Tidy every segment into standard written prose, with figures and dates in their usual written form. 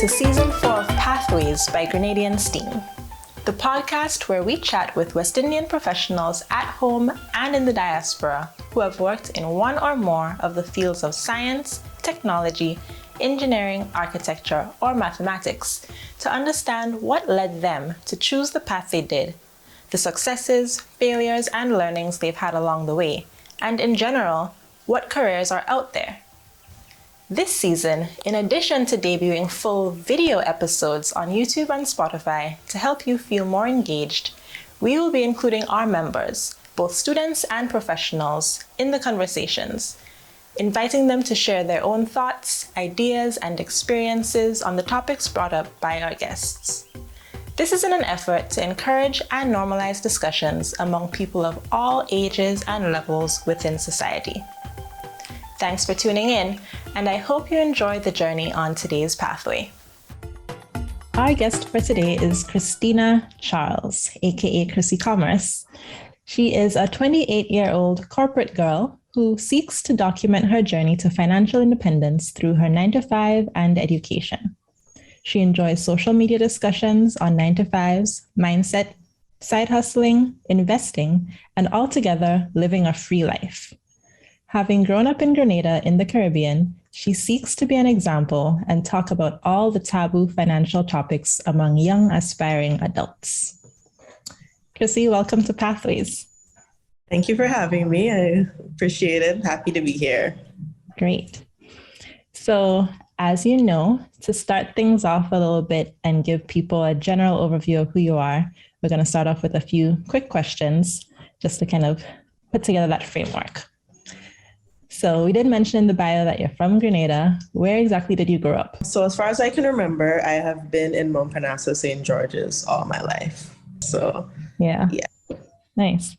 to Season 4 of Pathways by Grenadian STEAM, the podcast where we chat with West Indian professionals at home and in the diaspora who have worked in one or more of the fields of science, technology, engineering, architecture, or mathematics to understand what led them to choose the path they did, the successes, failures, and learnings they've had along the way, and in general, what careers are out there. This season, in addition to debuting full video episodes on YouTube and Spotify to help you feel more engaged, we will be including our members, both students and professionals, in the conversations, inviting them to share their own thoughts, ideas, and experiences on the topics brought up by our guests. This is in an effort to encourage and normalize discussions among people of all ages and levels within society. Thanks for tuning in, and I hope you enjoy the journey on today's pathway. Our guest for today is Kristina Charles, aka KrissyCommerce. She is a 28-year-old corporate girl who seeks to document her journey to financial independence through her 9-to-5 and education. She enjoys social media discussions on 9-to-5s, mindset, side hustling, investing, and altogether living a free life. Having grown up in Grenada in the Caribbean, she seeks to be an example and talk about all the taboo financial topics among young aspiring adults. Krissy, welcome to Pathways. Thank you for having me. I appreciate it. Happy to be here. Great. So, as you know, to start things off a little bit and give people a general overview of who you are, we're going to start off with a few quick questions just to kind of put together that framework. So we did mention in the bio that you're from Grenada. Where exactly did you grow up? So as far as I can remember, I have been in Mount Parnasse, St. George's all my life. So yeah. Nice.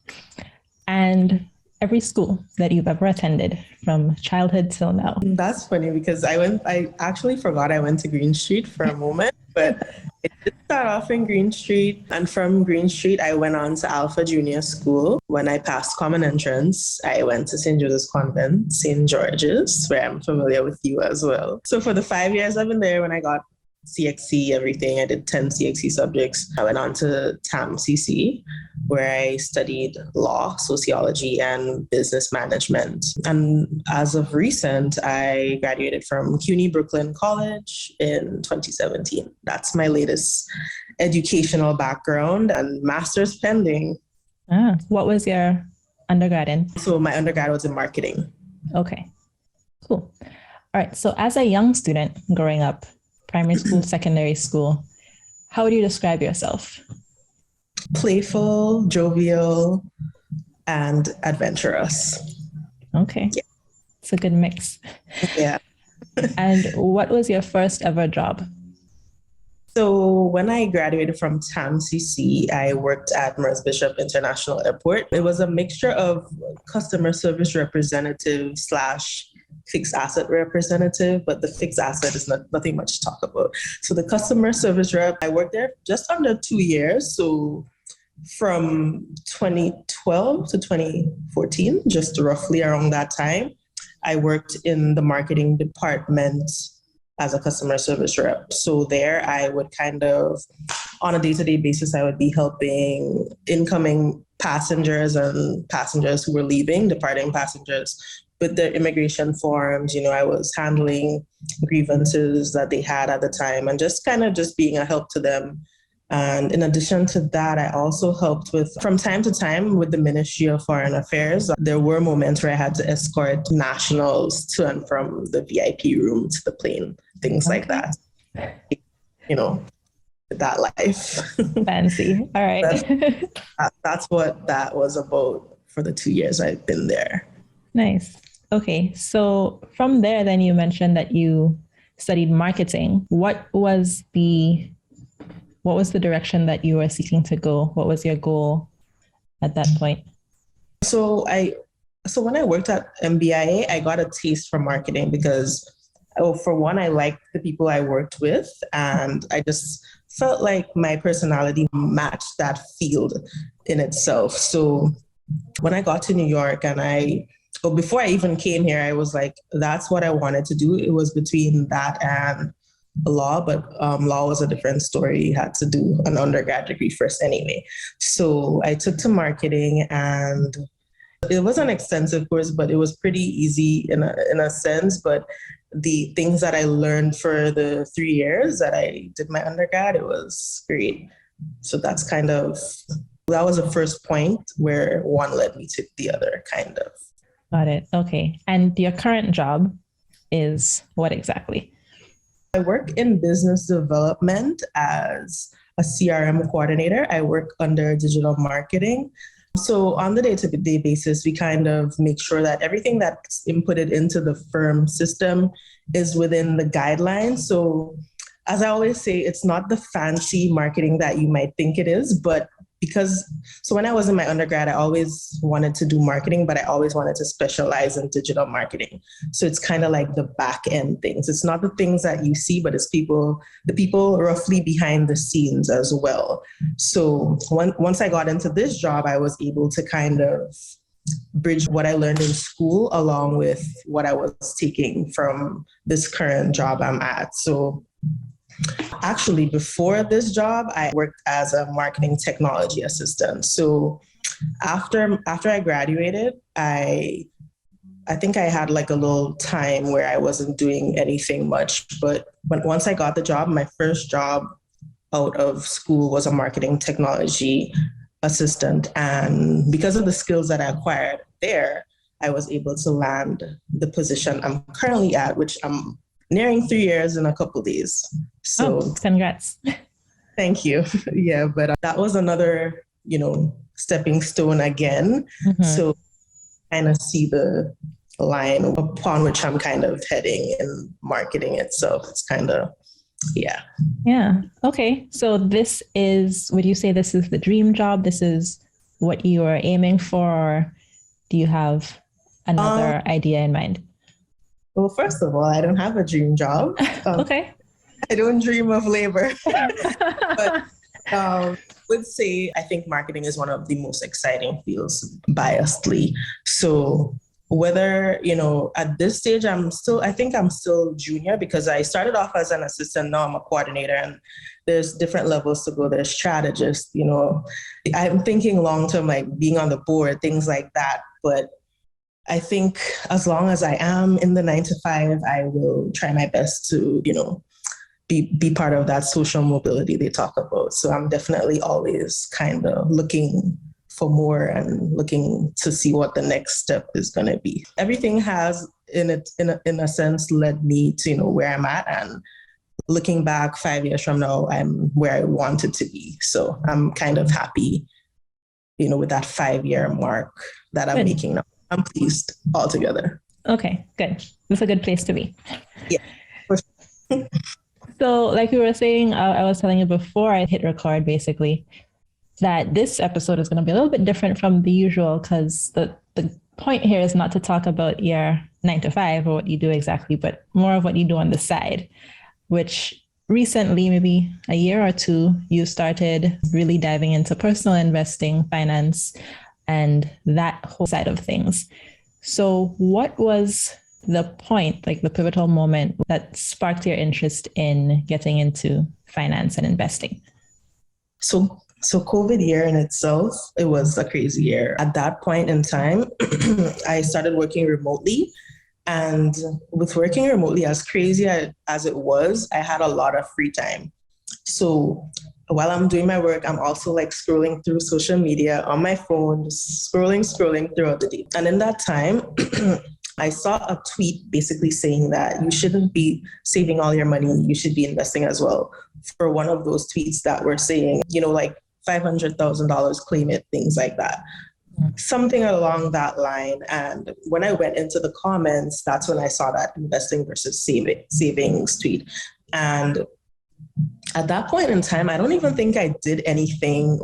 And every school that you've ever attended from childhood till now? That's funny because I actually forgot I went to Green Street for a moment, but it did start off in Green Street. And from Green Street, I went on to Alpha Junior School. When I passed Common Entrance, I went to St. Joseph's Convent, St. George's, where I'm familiar with you as well. So for the 5 years I've been there, when I got CXC, everything, I did 10 CXC subjects. I went on to TAM-CC, where I studied law, sociology, and business management. And as of recent, I graduated from CUNY Brooklyn College in 2017. That's my latest educational background and master's pending. What was your undergrad in? So my undergrad was in marketing. Okay, cool. All right, so as a young student growing up, primary school, secondary school, how would you describe yourself? Playful, jovial, and adventurous. Okay. Yeah. It's a good mix. Yeah. And what was your first ever job? So when I graduated from TAM-CC, I worked at Merz Bishop International Airport. It was a mixture of customer service representative / fixed asset representative, but the fixed asset is nothing much to talk about. So the customer service rep, I worked there just under 2 years. So from 2012 to 2014, just roughly around that time, I worked in the marketing department as a customer service rep. So there I would kind of, on a day-to-day basis, I would be helping incoming passengers and passengers who were leaving, departing passengers, with their immigration forms. I was handling grievances that they had at the time and just being a help to them. And in addition to that, I also helped from time to time with the Ministry of Foreign Affairs. There were moments where I had to escort nationals to and from the VIP room to the plane, things like that. That life. Fancy. All right. That's what that was about for the 2 years I've been there. Nice. Okay, so from there, then you mentioned that you studied marketing. What was the direction that you were seeking to go? What was your goal at that point? So when I worked at MBIA, I got a taste for marketing because, for one, I liked the people I worked with, and I just felt like my personality matched that field in itself. So when I got to New York and before I even came here, I was like, that's what I wanted to do. It was between that and law, but law was a different story. You had to do an undergrad degree first anyway. So I took to marketing, and it was an extensive course, but it was pretty easy in a sense. But the things that I learned for the 3 years that I did my undergrad, it was great. So that was the first point where one led me to the other, kind of. Got it. Okay. And your current job is what exactly? I work in business development as a CRM coordinator. I work under digital marketing. So on the day-to-day basis, we kind of make sure that everything that's inputted into the firm system is within the guidelines. So as I always say, it's not the fancy marketing that you might think it is, but so when I was in my undergrad, I always wanted to do marketing, but I always wanted to specialize in digital marketing. So it's kind of like the back end things. It's not the things that you see, but it's the people roughly behind the scenes as well. So once I got into this job, I was able to kind of bridge what I learned in school along with what I was taking from this current job I'm at. So actually, before this job, I worked as a marketing technology assistant. So after I graduated, I think I had like a little time where I wasn't doing anything much. But once I got the job, my first job out of school was a marketing technology assistant. And because of the skills that I acquired there, I was able to land the position I'm currently at, which I'm nearing 3 years in a couple of days. So congrats. Thank you. Yeah, but that was another, stepping stone again. Mm-hmm. So kind of see the line upon which I'm kind of heading in marketing itself. It's kind of, yeah. Yeah. Okay. So would you say this is the dream job? This is what you are aiming for? Or do you have another idea in mind? Well, first of all, I don't have a dream job. Okay. I don't dream of labor. But would say I think marketing is one of the most exciting fields, biasedly. So whether, at this stage, I think I'm still junior because I started off as an assistant, now I'm a coordinator, and there's different levels to go. There's strategist, I'm thinking long-term, like being on the board, things like that. But I think as long as I am in the 9 to 5, I will try my best to, be part of that social mobility they talk about. So I'm definitely always kind of looking for more and looking to see what the next step is going to be. Everything has, in a sense, led me to, where I'm at. And looking back 5 years from now, I'm where I wanted to be. So I'm kind of happy, with that 5-year mark that I'm making now. I'm pleased altogether. Okay, good. That's a good place to be. Yeah. For sure. So like we were saying, I was telling you before I hit record, basically, that this episode is going to be a little bit different from the usual because the point here is not to talk about your 9 to 5 or what you do exactly, but more of what you do on the side, which recently, maybe a year or two, you started really diving into personal investing, finance, and that whole side of things. So what was the point, like the pivotal moment that sparked your interest in getting into finance and investing? So COVID year in itself, it was a crazy year. At that point in time, I started working remotely. And with working remotely, as crazy as it was, I had a lot of free time. So while I'm doing my work, I'm also like scrolling through social media on my phone, scrolling throughout the day. And in that time, I saw a tweet basically saying that you shouldn't be saving all your money, you should be investing as well. For one of those tweets that were saying, like $500,000, claim it, things like that. Something along that line. And when I went into the comments, that's when I saw that investing versus savings tweet. And at that point in time, I don't even think I did anything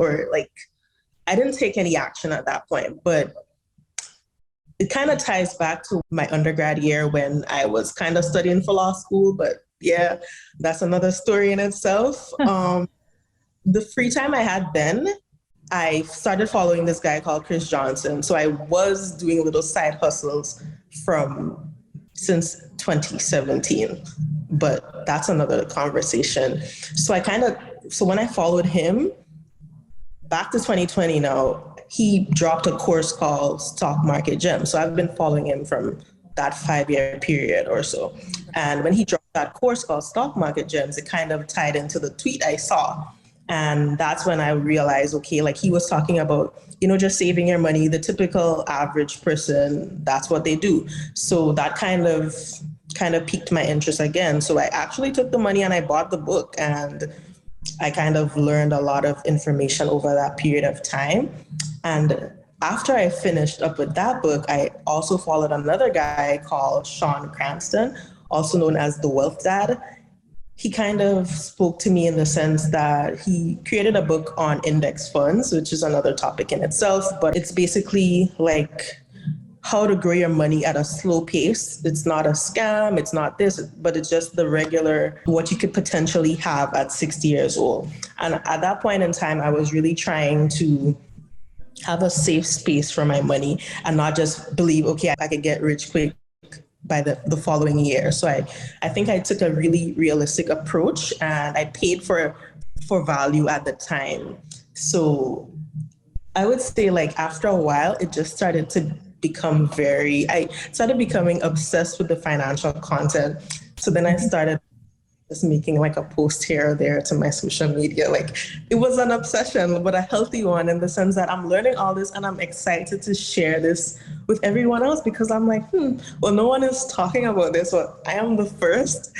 I didn't take any action at that point, but it kind of ties back to my undergrad year when I was kind of studying for law school, but yeah, that's another story in itself. The free time I had then, I started following this guy called Chris Johnson. So I was doing little side hustles since 2017. but that's another conversation. So when I followed him back to 2020 now, he dropped a course called Stock Market Gems. So I've been following him from that 5-year period or so. And when he dropped that course called Stock Market Gems, it kind of tied into the tweet I saw. And that's when I realized, okay, like he was talking about, just saving your money, the typical average person, that's what they do. So that kind of piqued my interest again. So I actually took the money and I bought the book, and I kind of learned a lot of information over that period of time. And after I finished up with that book, I also followed another guy called Sean Cranston, also known as the Wealth Dad. He kind of spoke to me in the sense that he created a book on index funds, which is another topic in itself, but it's basically like how to grow your money at a slow pace. It's not a scam, it's not this, but it's just the regular, what you could potentially have at 60 years old. And at that point in time, I was really trying to have a safe space for my money and not just believe, okay, I could get rich quick by the following year. So I think I took a really realistic approach, and I paid for value at the time. So I would say, like, after a while, it just started to become I started becoming obsessed with the financial content. So then I started just making like a post here or there to my social media. Like, it was an obsession, but a healthy one, in the sense that I'm learning all this and I'm excited to share this with everyone else, because I'm like, well, no one is talking about this. Well, I am the first,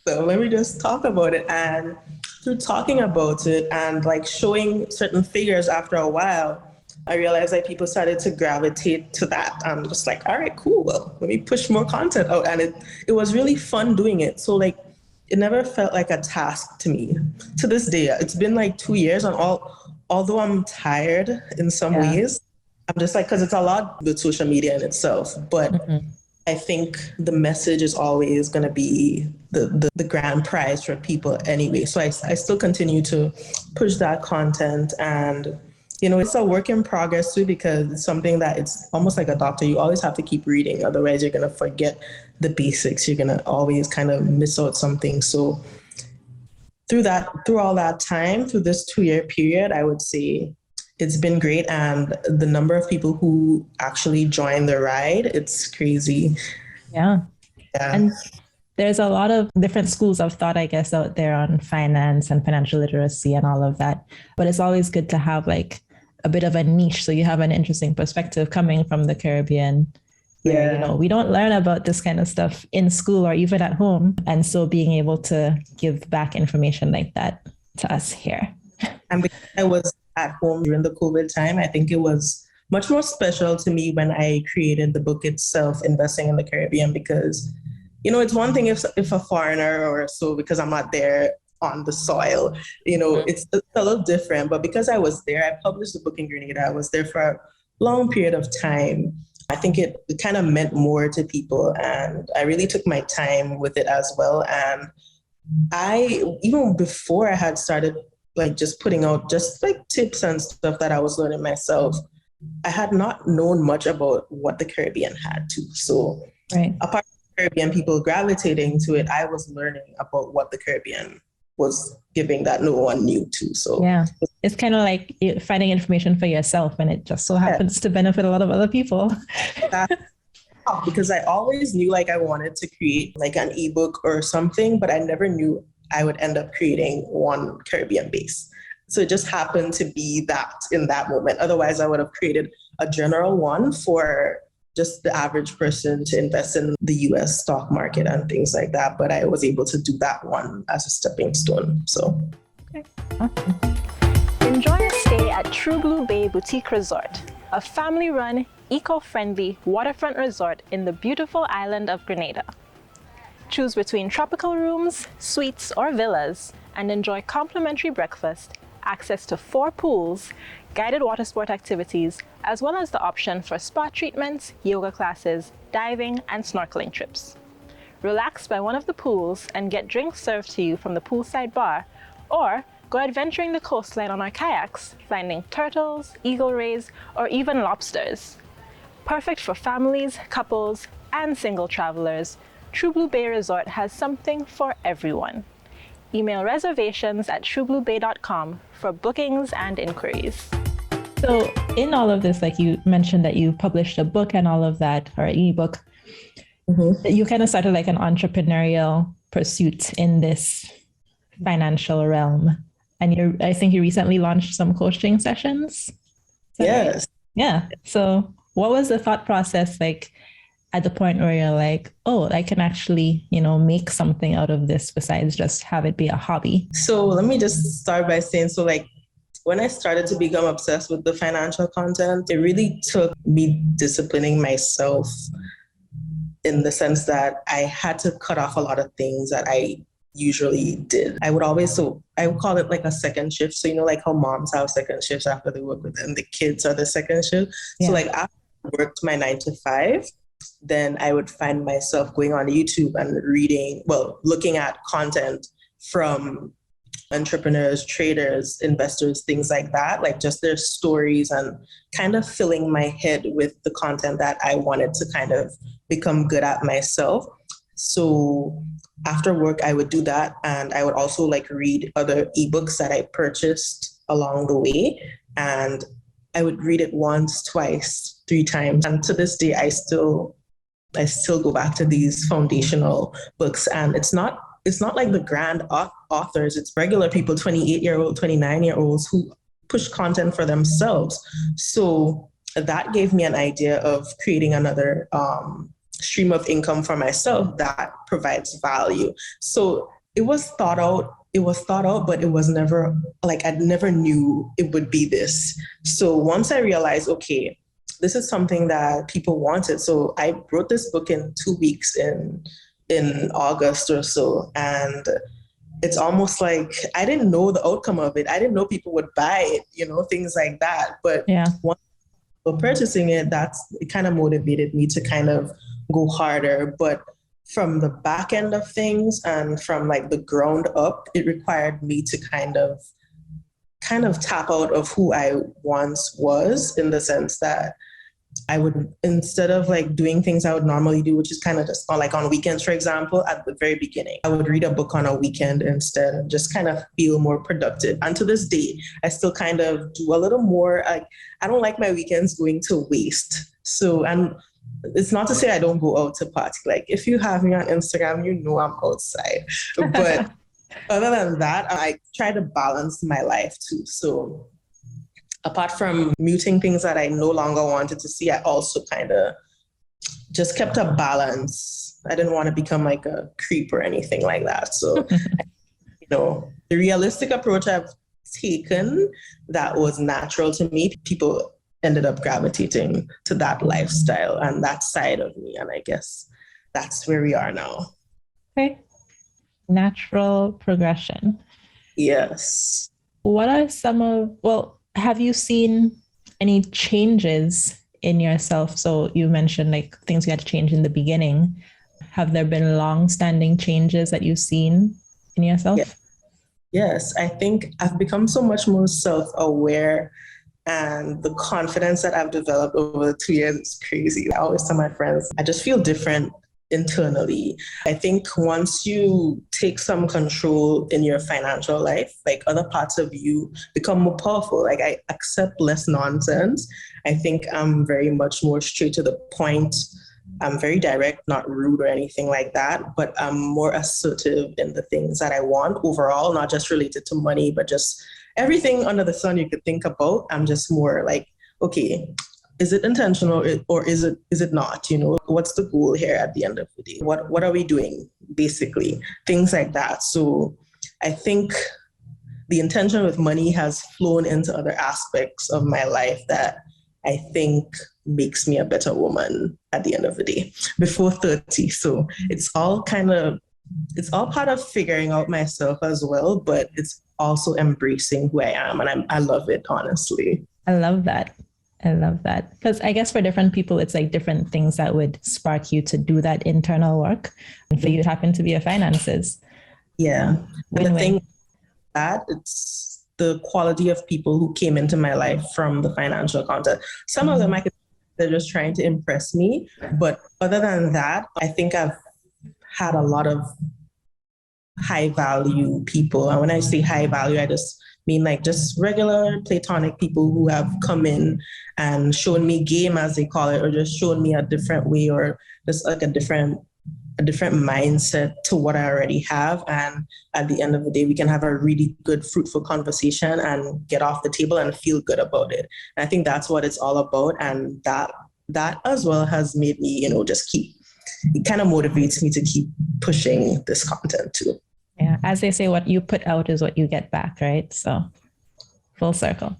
so let me just talk about it. And through talking about it and like showing certain figures, after a while, I realized that people started to gravitate to that. I'm just like, all right, cool. Well, let me push more content out. And it was really fun doing it. So like, it never felt like a task to me. To this day, it's been like 2 years, and although I'm tired in some ways, I'm just like, because it's a lot with social media in itself. But I think the message is always going to be the grand prize for people anyway. So I still continue to push that content, and it's a work in progress too, because it's something that it's almost like a doctor. You always have to keep reading. Otherwise, you're going to forget the basics. You're going to always kind of miss out something. So through all that time, through this 2-year period, I would say it's been great. And the number of people who actually join the ride, it's crazy. Yeah. And there's a lot of different schools of thought, I guess, out there on finance and financial literacy and all of that. But it's always good to have like a bit of a niche, so you have an interesting perspective coming from the Caribbean, where we don't learn about this kind of stuff in school or even at home. And so being able to give back information like that to us here. And because I was at home during the COVID time, I think it was much more special to me when I created the book itself, Investing in the Caribbean, because it's one thing if a foreigner or so, because I'm not there on the soil, it's a little different. But because I was there, I published the book in Grenada. I was there for a long period of time. I think it kind of meant more to people, and I really took my time with it as well. And even before I had started like just putting out just like tips and stuff that I was learning myself, I had not known much about what the Caribbean had too. So apart from Caribbean people gravitating to it, I was learning about what the Caribbean was giving that no one knew too. So it's kind of like finding information for yourself, and it just so happens to benefit a lot of other people. Because I always knew like I wanted to create like an ebook or something, but I never knew I would end up creating one Caribbean base. So it just happened to be that in that moment. Otherwise, I would have created a general one for just the average person to invest in the US stock market and things like that. But I was able to do that one as a stepping stone. So, awesome. Enjoy a stay at True Blue Bay Boutique Resort, a family-run, eco-friendly waterfront resort in the beautiful island of Grenada. Choose between tropical rooms, suites, or villas, and enjoy complimentary breakfast, access to 4 pools, guided water sport activities, as well as the option for spa treatments, yoga classes, diving, and snorkeling trips. Relax by one of the pools and get drinks served to you from the poolside bar, or go adventuring the coastline on our kayaks, finding turtles, eagle rays, or even lobsters. Perfect for families, couples, and single travelers, True Blue Bay Resort has something for everyone. Email reservations at truebluebay.com for bookings and inquiries. So in all of this, like you mentioned that you published a book and all of that, or an ebook, you kind of started like an entrepreneurial pursuit in this financial realm. And I think you recently launched some coaching sessions. Yes. Right? Yeah. So what was the thought process like at the point where you're like, oh, I can actually, make something out of this besides just have it be a hobby? So let me just start by saying, when I started to become obsessed with the financial content, it really took me disciplining myself in the sense that I had to cut off a lot of things that I usually did. I would call it like a second shift. So, like how moms have second shifts after they work with them, the kids are the second shift. Yeah. So like after I worked my 9 to 5, then I would find myself going on YouTube and looking at content from entrepreneurs, traders, investors, things like that, like just their stories, and kind of filling my head with the content that I wanted to kind of become good at myself. So after work, I would do that. And I would also read other ebooks that I purchased along the way. And I would read it once, twice, 3 times. And to this day, I still go back to these foundational books. And it's not like the grand authors, it's regular people, 28-year-old, 29-year-olds who push content for themselves. So that gave me an idea of creating another stream of income for myself that provides value. So it was thought out, but it was never I never knew it would be this. So once I realized, okay, this is something that people wanted. So I wrote this book in 2 weeks in August or so. And it's almost like I didn't know the outcome of it. I didn't know people would buy it, things like that. But once people purchasing it, it kind of motivated me to kind of go harder. But from the back end of things and from the ground up, it required me to kind of tap out of who I once was, in the sense that I would, instead of doing things I would normally do, which is kind of just on weekends, for example, at the very beginning, I would read a book on a weekend instead and just kind of feel more productive. And to this day, I still kind of do a little more. I don't like my weekends going to waste. So, and it's not to say I don't go out to party. If you have me on Instagram, I'm outside. But other than that, I try to balance my life too. So apart from muting things that I no longer wanted to see, I also kind of just kept a balance. I didn't want to become a creep or anything like that. So, the realistic approach I've taken that was natural to me, people ended up gravitating to that lifestyle and that side of me. And I guess that's where we are now. Okay. Natural progression. Yes. What are have you seen any changes in yourself? So you mentioned things you had to change in the beginning. Have there been long-standing changes that you've seen in yourself? Yes. I think I've become so much more self-aware, and the confidence that I've developed over the 2 years is crazy. I always tell my friends, I just feel different internally. I think once you take some control in your financial life, other parts of you become more powerful. I accept less nonsense. I think I'm very much more straight to the point. I'm very direct, not rude or anything like that, but I'm more assertive in the things that I want overall, not just related to money, but just everything under the sun you could think about. I'm just more okay, is it intentional or is it not? What's the goal here at the end of the day? What are we doing, basically? Things like that. So I think the intention with money has flown into other aspects of my life that I think makes me a better woman at the end of the day, before 30. So it's all part of figuring out myself as well, but it's also embracing who I am. And I love it, honestly. I love that. Because I guess for different people, it's different things that would spark you to do that internal work. And for you, it happened to be your finances. Yeah. But Win-win. the thing that it's the quality of people who came into my life from the financial content. Some of them they're just trying to impress me. But other than that, I think I've had a lot of high value people. And when I say high value, I just mean like just regular platonic people who have come in and shown me game, as they call it, or just shown me a different way, or just like a different mindset to what I already have. And at the end of the day, we can have a really good, fruitful conversation and get off the table and feel good about it. And I think that's what it's all about. And that as well has made me, just it kind of motivates me to keep pushing this content too. Yeah. As they say, what you put out is what you get back, right? So full circle.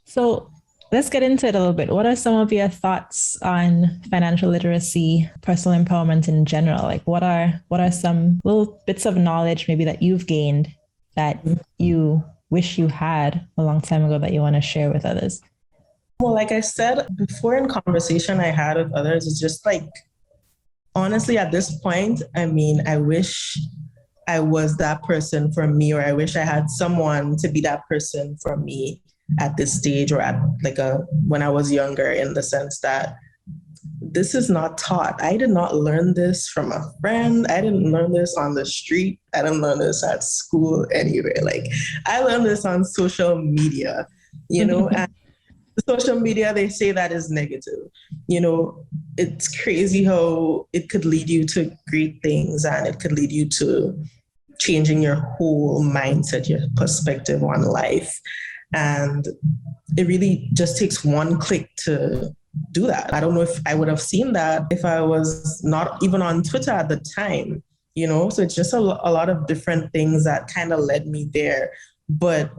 So let's get into it a little bit. What are some of your thoughts on financial literacy, personal empowerment in general? Like what are some little bits of knowledge maybe that you've gained that you wish you had a long time ago that you want to share with others? Well, like I said before in conversation I had with others, it's just like, honestly, at this point, I wish I was that person for me, or I wish I had someone to be that person for me at this stage, or at when I was younger, in the sense that this is not taught. I did not learn this from a friend. I didn't learn this on the street. I didn't learn this at school anywhere. Like, I learned this on social media, and social media, they say that is negative. It's crazy how it could lead you to great things, and it could lead you to changing your whole mindset, your perspective on life. And it really just takes one click to do that. I don't know if I would have seen that if I was not even on Twitter at the time, So it's just a lot of different things that kind of led me there. But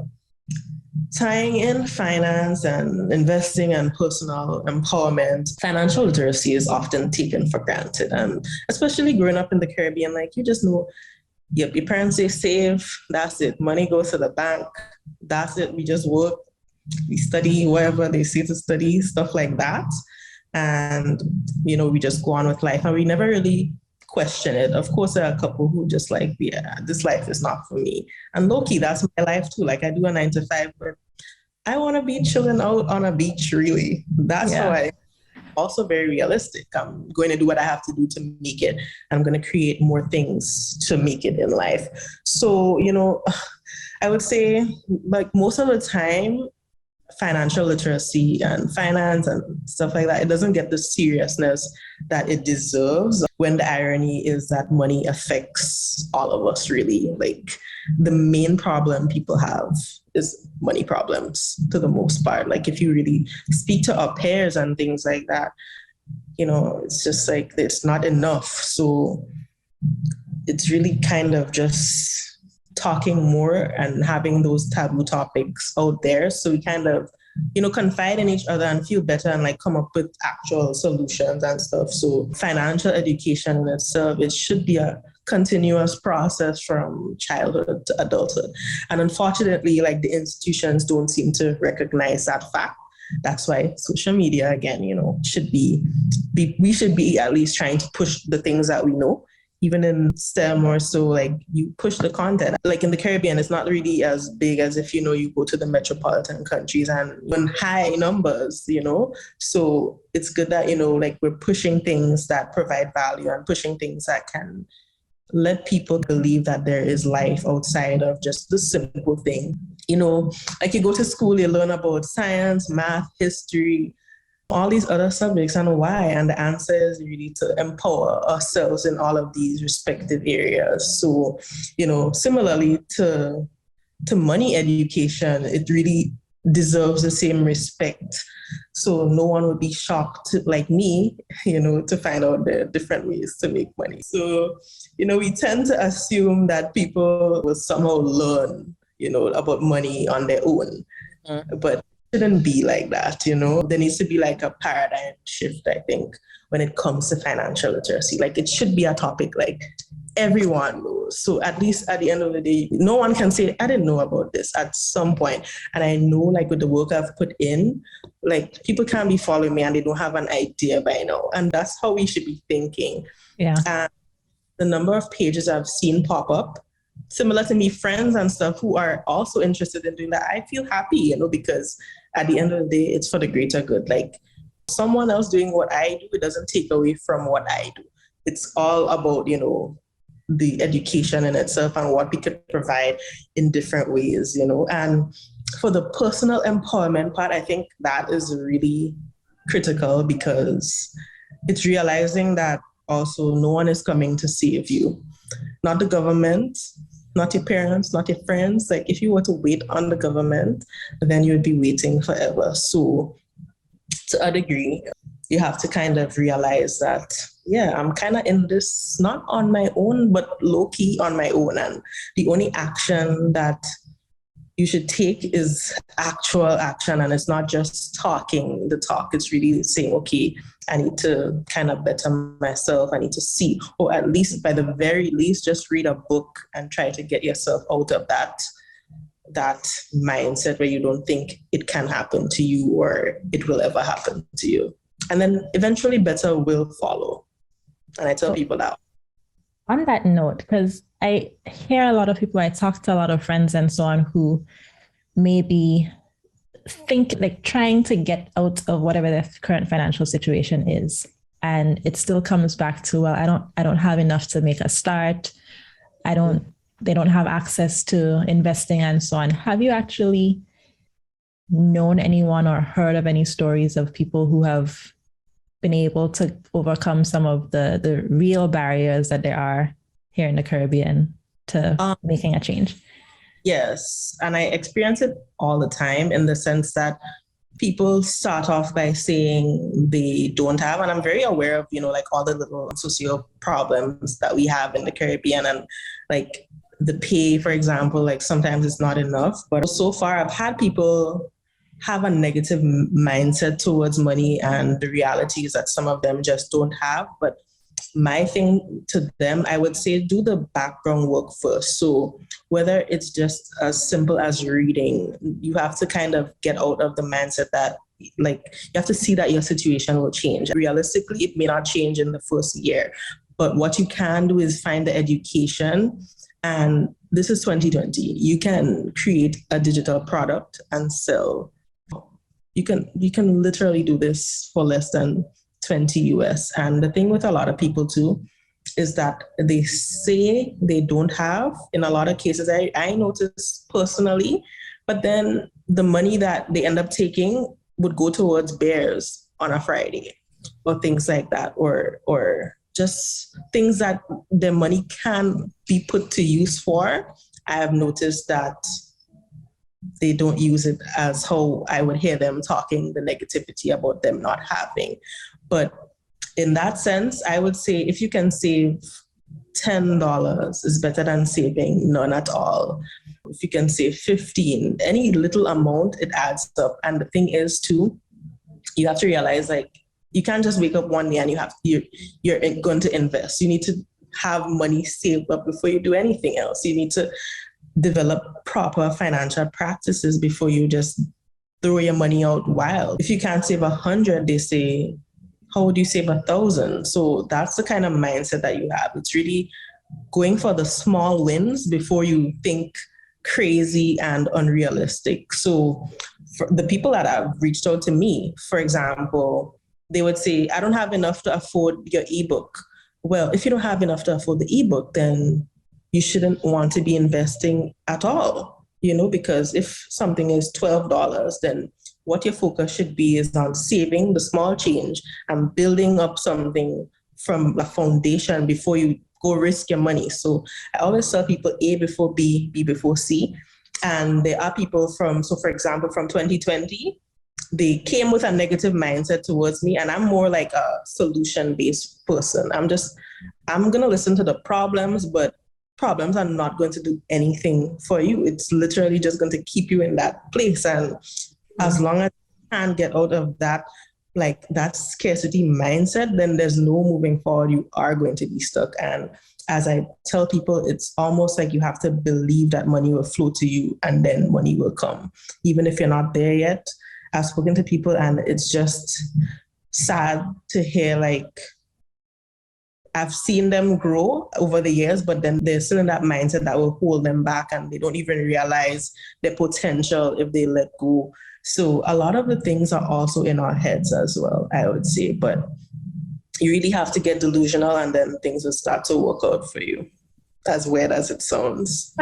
tying in finance and investing and personal empowerment, financial literacy is often taken for granted. And especially growing up in the Caribbean, you just know, yep, your parents say save, that's it. Money goes to the bank, that's it. We just work, we study whatever they say to study, stuff like that. And, we just go on with life, and we never really question it. Of course, there are a couple who just this life is not for me. And low-key, that's my life too. I do a 9 to 5, but I want to be chilling out on a beach, really. That's how I also very realistic. I'm going to do what I have to do to make it. I'm going to create more things to make it in life. So, I would say most of the time, financial literacy and finance and stuff like that, it doesn't get the seriousness that it deserves, when the irony is that money affects all of us, really. The main problem people have is money problems, to the most part. If you really speak to our peers and things like that, it's just it's not enough. So it's really kind of just talking more and having those taboo topics out there, so we kind of, confide in each other and feel better, and come up with actual solutions and stuff. So financial education in itself, it should be a continuous process from childhood to adulthood. And unfortunately, the institutions don't seem to recognize that fact. That's why social media, again, we should be at least trying to push the things that we know. Even in STEM or so, you push the content. In the Caribbean, it's not really as big as if, you go to the metropolitan countries and in high numbers, So it's good that, we're pushing things that provide value and pushing things that can let people believe that there is life outside of just the simple thing. You go to school, you learn about science, math, history, all these other subjects, and why. And the answer is really to empower ourselves in all of these respective areas. So, similarly to money education, it really deserves the same respect. So no one would be shocked, like me, to find out there are different ways to make money. So, we tend to assume that people will somehow learn, about money on their own. But shouldn't be like that, There needs to be a paradigm shift, I think, when it comes to financial literacy. It should be a topic everyone knows. So at least at the end of the day, no one can say, I didn't know about this at some point. And I know with the work I've put in, people can't be following me and they don't have an idea by now. And that's how we should be thinking. Yeah. And the number of pages I've seen pop up, similar to me, friends and stuff who are also interested in doing that, I feel happy, because at the end of the day, it's for the greater good. Someone else doing what I do, it doesn't take away from what I do. it's all about, the education in itself and what we could provide in different ways, And for the personal empowerment part, I think that is really critical because it's realizing that also no one is coming to save you. Not the government, not your parents, not your friends. Like if you were to wait on the government, then you would be waiting forever. So to a degree, you have to kind of realize that, yeah, I'm kind of in this, not on my own, but low key on my own. And the only action that you should take is actual action. And it's not just talking the talk. It's really saying, okay, I need to kind of better myself. I need to see, or at least by the very least, just read a book and try to get yourself out of that mindset where you don't think it can happen to you or it will ever happen to you. And then eventually better will follow. And I tell people that. On that note, because I hear a lot of people, I talk to a lot of friends and so on who maybe think like trying to get out of whatever their current financial situation is. And it still comes back to, well, I don't have enough to make a start. They don't have access to investing and so on. Have you actually known anyone or heard of any stories of people who have been able to overcome some of the real barriers that there are here in the Caribbean to making a change? Yes. And I experience it all the time in the sense that people start off by saying they don't have, and I'm very aware of, like all the little socio problems that we have in the Caribbean, and like the pay, for example, like sometimes it's not enough. But so far I've had people have a negative mindset towards money, and the reality is that some of them just don't have. But my thing to them, I would say, do the background work first. So whether it's just as simple as reading, you have to kind of get out of the mindset that like you have to see that your situation will change. Realistically, it may not change in the first year, but what you can do is find the education. And this is 2020. You can create a digital product and sell. You can literally do this for less than 20 US. And the thing with a lot of people too is that they say they don't have, in a lot of cases, I notice personally, but then the money that they end up taking would go towards bears on a Friday or things like that, or just things that their money can be put to use for. I have noticed that they don't use it as how I would hear them talking the negativity about them not having. But in that sense, I would say if you can save $10 is better than saving none at all. If you can save 15, any little amount, it adds up. And the thing is too, you have to realize like you can't just wake up one day and you're going to invest. You need to have money saved up before you do anything else. You need to develop proper financial practices before you just throw your money out wild. If you can't save 100, they say, how would you save 1,000? So that's the kind of mindset that you have. It's really going for the small wins before you think crazy and unrealistic. So for the people that have reached out to me, for example, they would say, I don't have enough to afford your ebook. Well, if you don't have enough to afford the ebook, then you shouldn't want to be investing at all, because if something is $12, then what your focus should be is on saving the small change and building up something from a foundation before you go risk your money. So I always tell people A before B, B before C. And there are people for example, from 2020, they came with a negative mindset towards me, and I'm more like a solution-based person. I'm going to listen to the problems, but problems are not going to do anything for you. It's literally just going to keep you in that place. And as long as you can get out of that, like that scarcity mindset, then there's no moving forward. You are going to be stuck. And as I tell people, it's almost like you have to believe that money will flow to you and then money will come. Even if you're not there yet, I've spoken to people and it's just sad to hear, like, I've seen them grow over the years, but then they're still in that mindset that will hold them back and they don't even realize their potential if they let go. So a lot of the things are also in our heads as well, I would say. But you really have to get delusional and then things will start to work out for you. As weird as it sounds.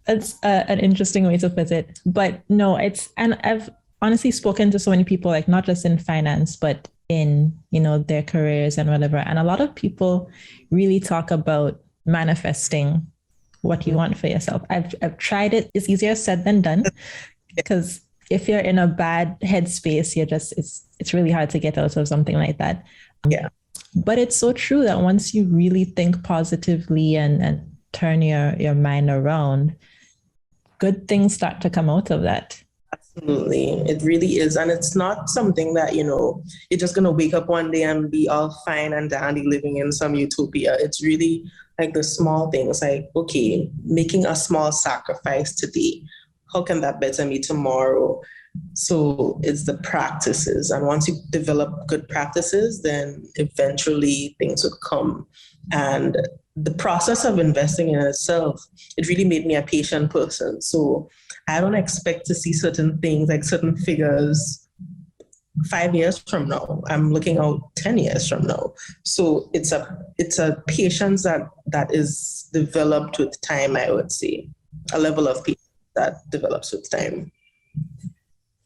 That's an interesting way to put it. But no, and I've honestly spoken to so many people, like not just in finance, but in, their careers and whatever. And a lot of people really talk about manifesting what you want for yourself. I've tried it. It's easier said than done, because if you're in a bad headspace, it's really hard to get out of something like that. Yeah. But it's so true that once you really think positively and turn your mind around, good things start to come out of that. Absolutely. It really is. And it's not something that, you're just going to wake up one day and be all fine and dandy living in some utopia. It's really like the small things, like, okay, making a small sacrifice today. How can that better me tomorrow? So it's the practices. And once you develop good practices, then eventually things would come. And the process of investing in itself, it really made me a patient person. So I don't expect to see certain things, like certain figures 5 years from now. I'm looking out 10 years from now. So it's a patience that is developed with time, I would say. A level of patience that develops with time.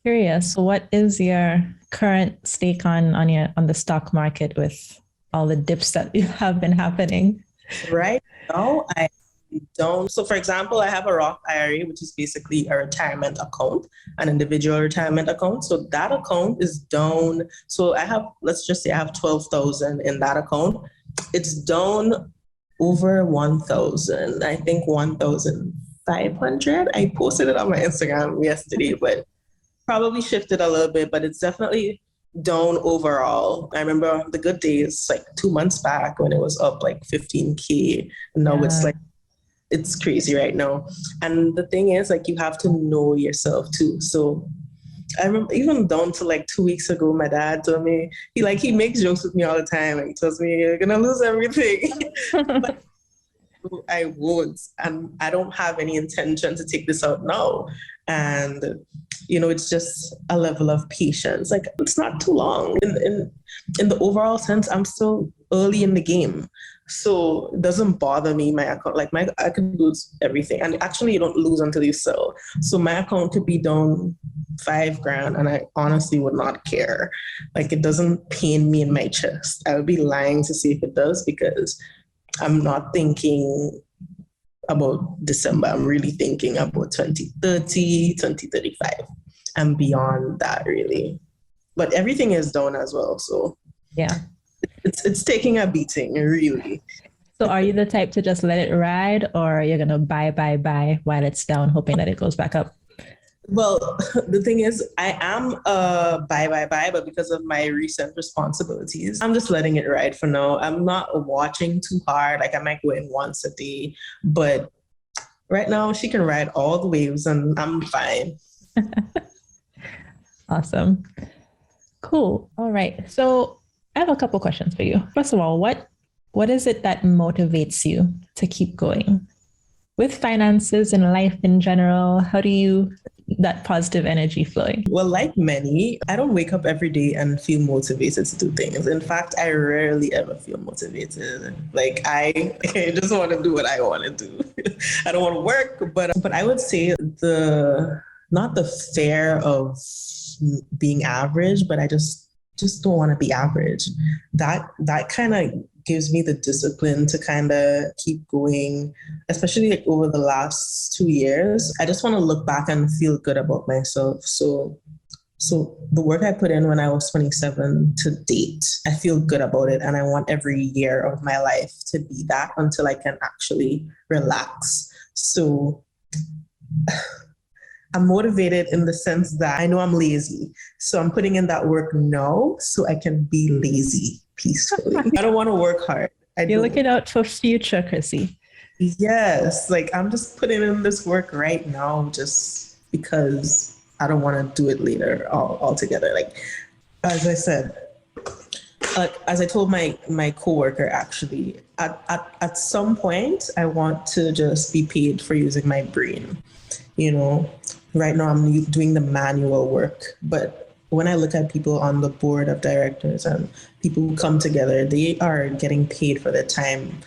Curious, what is your current stake on the stock market with all the dips that have been happening? Right now, I don't. So for example, I have a Roth IRA, which is basically a retirement account, an individual retirement account. So that account is down. So let's just say I have 12,000 in that account. It's down over 1,000, I think 1,500. I posted it on my Instagram yesterday, but probably shifted a little bit, but it's definitely down overall. I remember the good days, like 2 months back, when it was up like 15K. And now it's crazy right now. And the thing is, like, you have to know yourself too. So I remember even down to like 2 weeks ago, my dad told me, he makes jokes with me all the time. And he tells me, you're going to lose everything. But I won't. And I don't have any intention to take this out now. And, it's just a level of patience. Like, it's not too long. In the overall sense, I'm still early in the game. So it doesn't bother me, my account. Like, I could lose everything. And actually, you don't lose until you sell. So my account could be down $5,000 and I honestly would not care. Like, it doesn't pain me in my chest. I would be lying to see if it does, because I'm not thinking about December. I'm really thinking about 2030, 2035 and beyond that, really. But everything is down as well. So yeah, it's taking a beating, really. So are you the type to just let it ride, or you're going to buy while it's down, hoping that it goes back up? Well, the thing is, I am a buy, but because of my recent responsibilities, I'm just letting it ride for now. I'm not watching too hard. Like, I might go in once a day, but right now she can ride all the waves and I'm fine. Awesome. Cool. All right. So I have a couple questions for you. First of all, what is it that motivates you to keep going? With finances and life in general, how do you that positive energy flowing? Well, like many, I don't wake up every day and feel motivated to do things. In fact, I rarely ever feel motivated. Like, I just want to do what I want to do. I don't want to work, but I would say not the fear of being average, but I just don't want to be average. That kind of gives me the discipline to kind of keep going, especially like over the last 2 years. I just want to look back and feel good about myself. So the work I put in when I was 27 to date, I feel good about it. And I want every year of my life to be that until I can actually relax. So I'm motivated in the sense that I know I'm lazy. So I'm putting in that work now so I can be lazy peacefully. I don't want to work hard. You're looking out for future, Krissy. Yes. Like, I'm just putting in this work right now just because I don't want to do it later altogether. Like, as I said, as I told my coworker, actually, at some point, I want to just be paid for using my brain. Right now I'm doing the manual work, but when I look at people on the board of directors and people who come together, they are getting paid for their time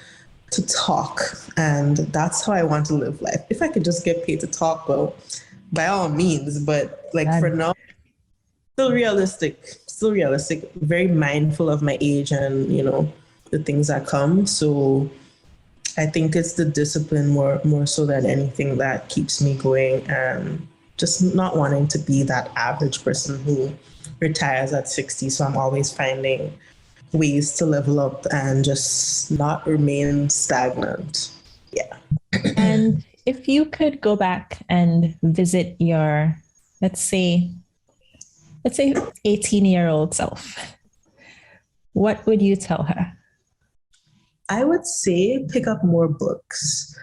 to talk. And that's how I want to live life. If I could just get paid to talk, well, by all means, but like for now, still realistic, very mindful of my age and, the things that come. So I think it's the discipline more so than anything that keeps me going, and just not wanting to be that average person who retires at 60. So I'm always finding ways to level up and just not remain stagnant. Yeah. And if you could go back and visit your, let's say 18-year-old self, what would you tell her? I would say pick up more books.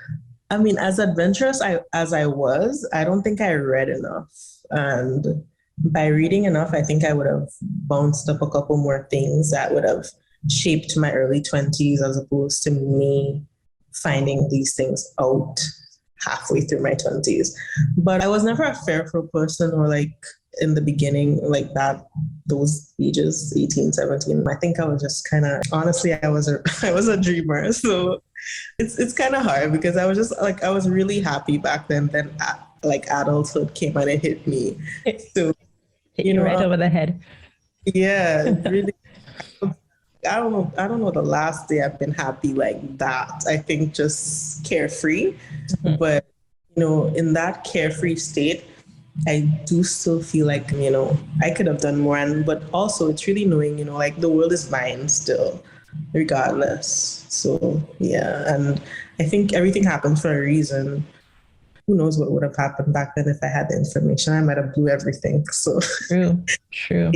I mean, as adventurous as I was, I don't think I read enough. And by reading enough, I think I would have bounced up a couple more things that would have shaped my early 20s, as opposed to me finding these things out halfway through my 20s. But I was never a fearful person, or like in the beginning, like that, those ages, 18, 17. I think I was just kind of, honestly, I was a dreamer. So it's kind of hard, because I was just like, I was really happy back then. Then like adulthood came and it hit me. So, hit you right over the head. Yeah, really. I don't know the last day I've been happy like that. I think just carefree. Mm-hmm. But, in that carefree state, I do still feel like, I could have done more. But also it's really knowing, like the world is mine still, regardless. So, yeah. And I think everything happens for a reason. Who knows what would have happened back then if I had the information? I might have blew everything. So True.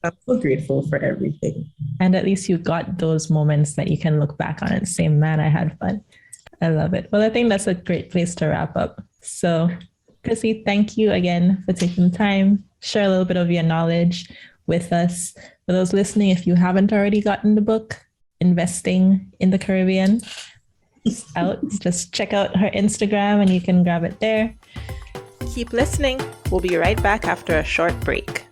I'm so grateful for everything. And at least you got those moments that you can look back on and say, man, I had fun. I love it. Well, I think that's a great place to wrap up. So, Krissy, thank you again for taking time, share a little bit of your knowledge with us. For those listening, if you haven't already gotten the book, Investing in the Caribbean, it's out. Just check out her Instagram and you can grab it there. Keep listening. We'll be right back after a short break.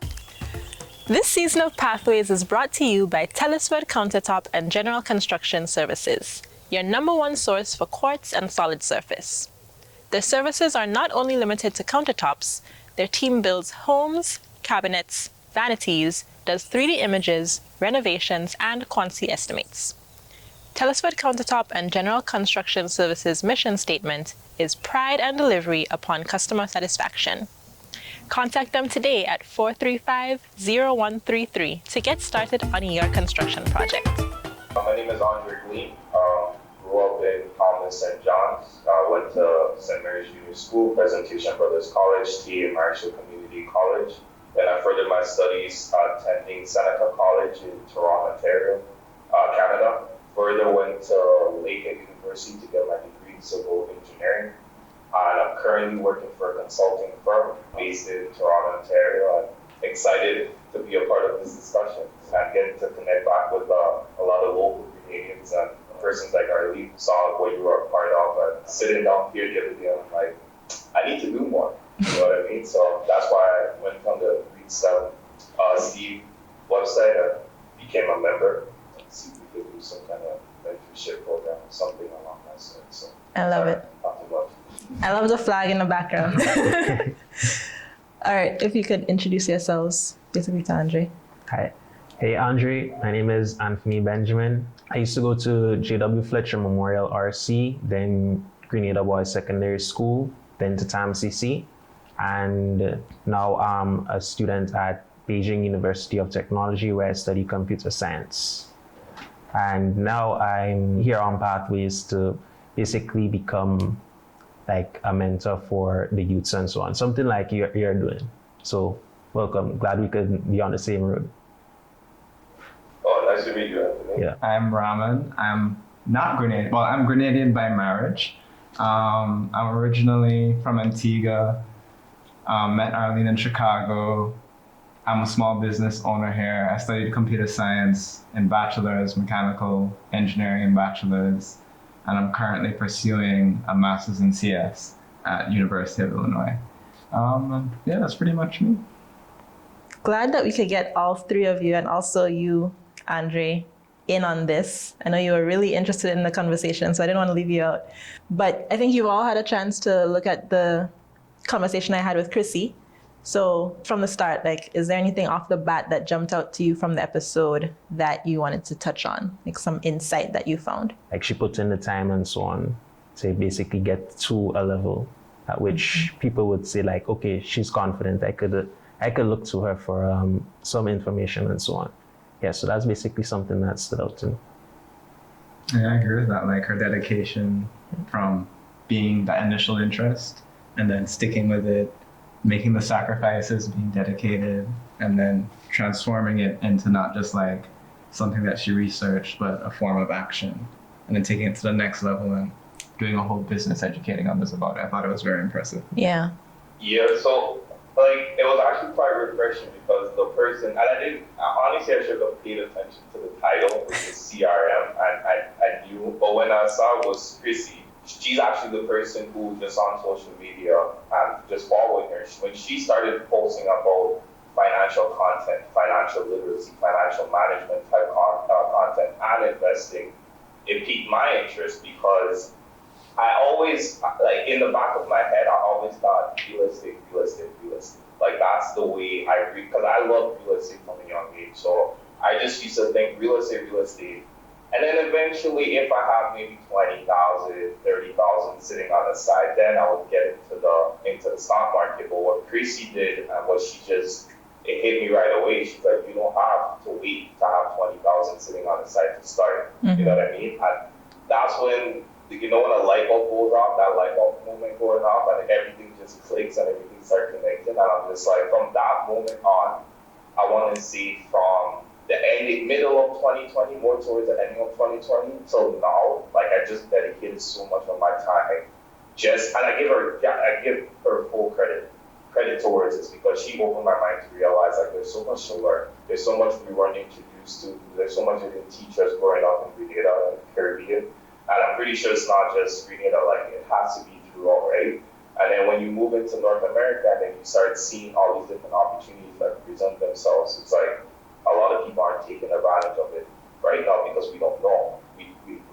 This season of Pathways is brought to you by Telesford Countertop and General Construction Services, your number one source for quartz and solid surface. Their services are not only limited to countertops, their team builds homes, cabinets, vanities, does 3D images, renovations, and quantity estimates. Telesford Countertop and General Construction Services' mission statement is pride and delivery upon customer satisfaction. Contact them today at 435-0133 to get started on your construction project. My name is Andre Gleam. Grew up in St. John's. Went to St. Mary's Junior School, Presentation Brothers College, T. Marshall Community College. Then I furthered my studies attending Seneca College in Toronto, Ontario, Canada. Further went to Lakehead University to get my degree in civil engineering. And I'm currently working for a consulting firm based in Toronto, Ontario. I'm excited to be a part of this discussion and get to connect back with a lot of local Grenadians and persons like Arlene, saw what you were a part of. And sitting down here the other day, I'm like, I need to do more. You know what I mean? So that's why I went on the GrenSTEAM Steve website and became a member and see if we could do some kind of mentorship program or something along that side. So I love it. I love the flag in the background. All right, if you could introduce yourselves, basically to Andre. Hi. Hey, Andre. My name is Anthony Benjamin. I used to go to J.W. Fletcher Memorial RC, then Grenada Boys Secondary School, then to TAMCC. And now I'm a student at Beijing University of Technology, where I study computer science. And now I'm here on Pathways to basically become like a mentor for the youths and so on, something like you're doing. So welcome, glad we could be on the same road. Oh, nice to meet you, Anthony. Yeah. I'm Raman. I'm not Grenadian. Well, I'm Grenadian by marriage. I'm originally from Antigua. Met Arlene in Chicago. I'm a small business owner here. I studied computer science in bachelor's, mechanical engineering in bachelor's, and I'm currently pursuing a master's in CS at University of Illinois. Yeah, that's pretty much me. glad that we could get all three of you and also you, Andre, in on this. I know you were really interested in the conversation, so I didn't want to leave you out. But I think you've all had a chance to look at the conversation I had with Krissy. So from the start, like, is there anything off the bat that jumped out to you from the episode that you wanted to touch on? Like some insight that you found? Like she puts in the time and so on to basically get to a level at which people would say like, okay, she's confident. I could look to her for some information and so on. Yeah, so that's basically something that stood out to me. Yeah, I agree with that. Like her dedication from being that initial interest and then sticking with it, making the sacrifices, being dedicated, and then transforming it into not just like something that she researched, but a form of action, and then taking it to the next level and doing a whole business educating others about it. I thought it was very impressive. Yeah. Yeah, so like it was actually quite refreshing because the person, and honestly I should have paid attention to the title, which is CRM, and I knew, but when I saw it was Krissy, she's actually the person who just on social media and just following her. When she started posting about financial content, financial literacy, financial management type content and investing, it piqued my interest because I always, like in the back of my head, I always thought real estate. Like that's the way I read, because I love real estate from a young age. So I just used to think real estate. And then eventually, if I have maybe 20,000, 30,000 sitting on the side, then I would get into the stock market. But what Krissy did, and what it hit me right away. She's like, you don't have to wait to have 20,000 sitting on the side to start. Mm-hmm. You know what I mean? And that's when, when a light bulb goes off, that light bulb moment going off, and everything just clicks and everything starts connecting. And I'm just like, from that moment on, I want to see from the middle of 2020, more towards the ending of 2020. So now, like I just dedicated so much of my time, and I give her full credit towards this, because she opened my mind to realize like there's so much to learn. There's so much we weren't introduced to. There's so much they didn't teach us growing up in Grenada and the Caribbean. And I'm pretty sure it's not just Grenada, like it has to be throughout, right? And then when you move into North America, and then you start seeing all these different opportunities that present themselves, it's like a lot of people aren't taking advantage of it right now because we don't know. We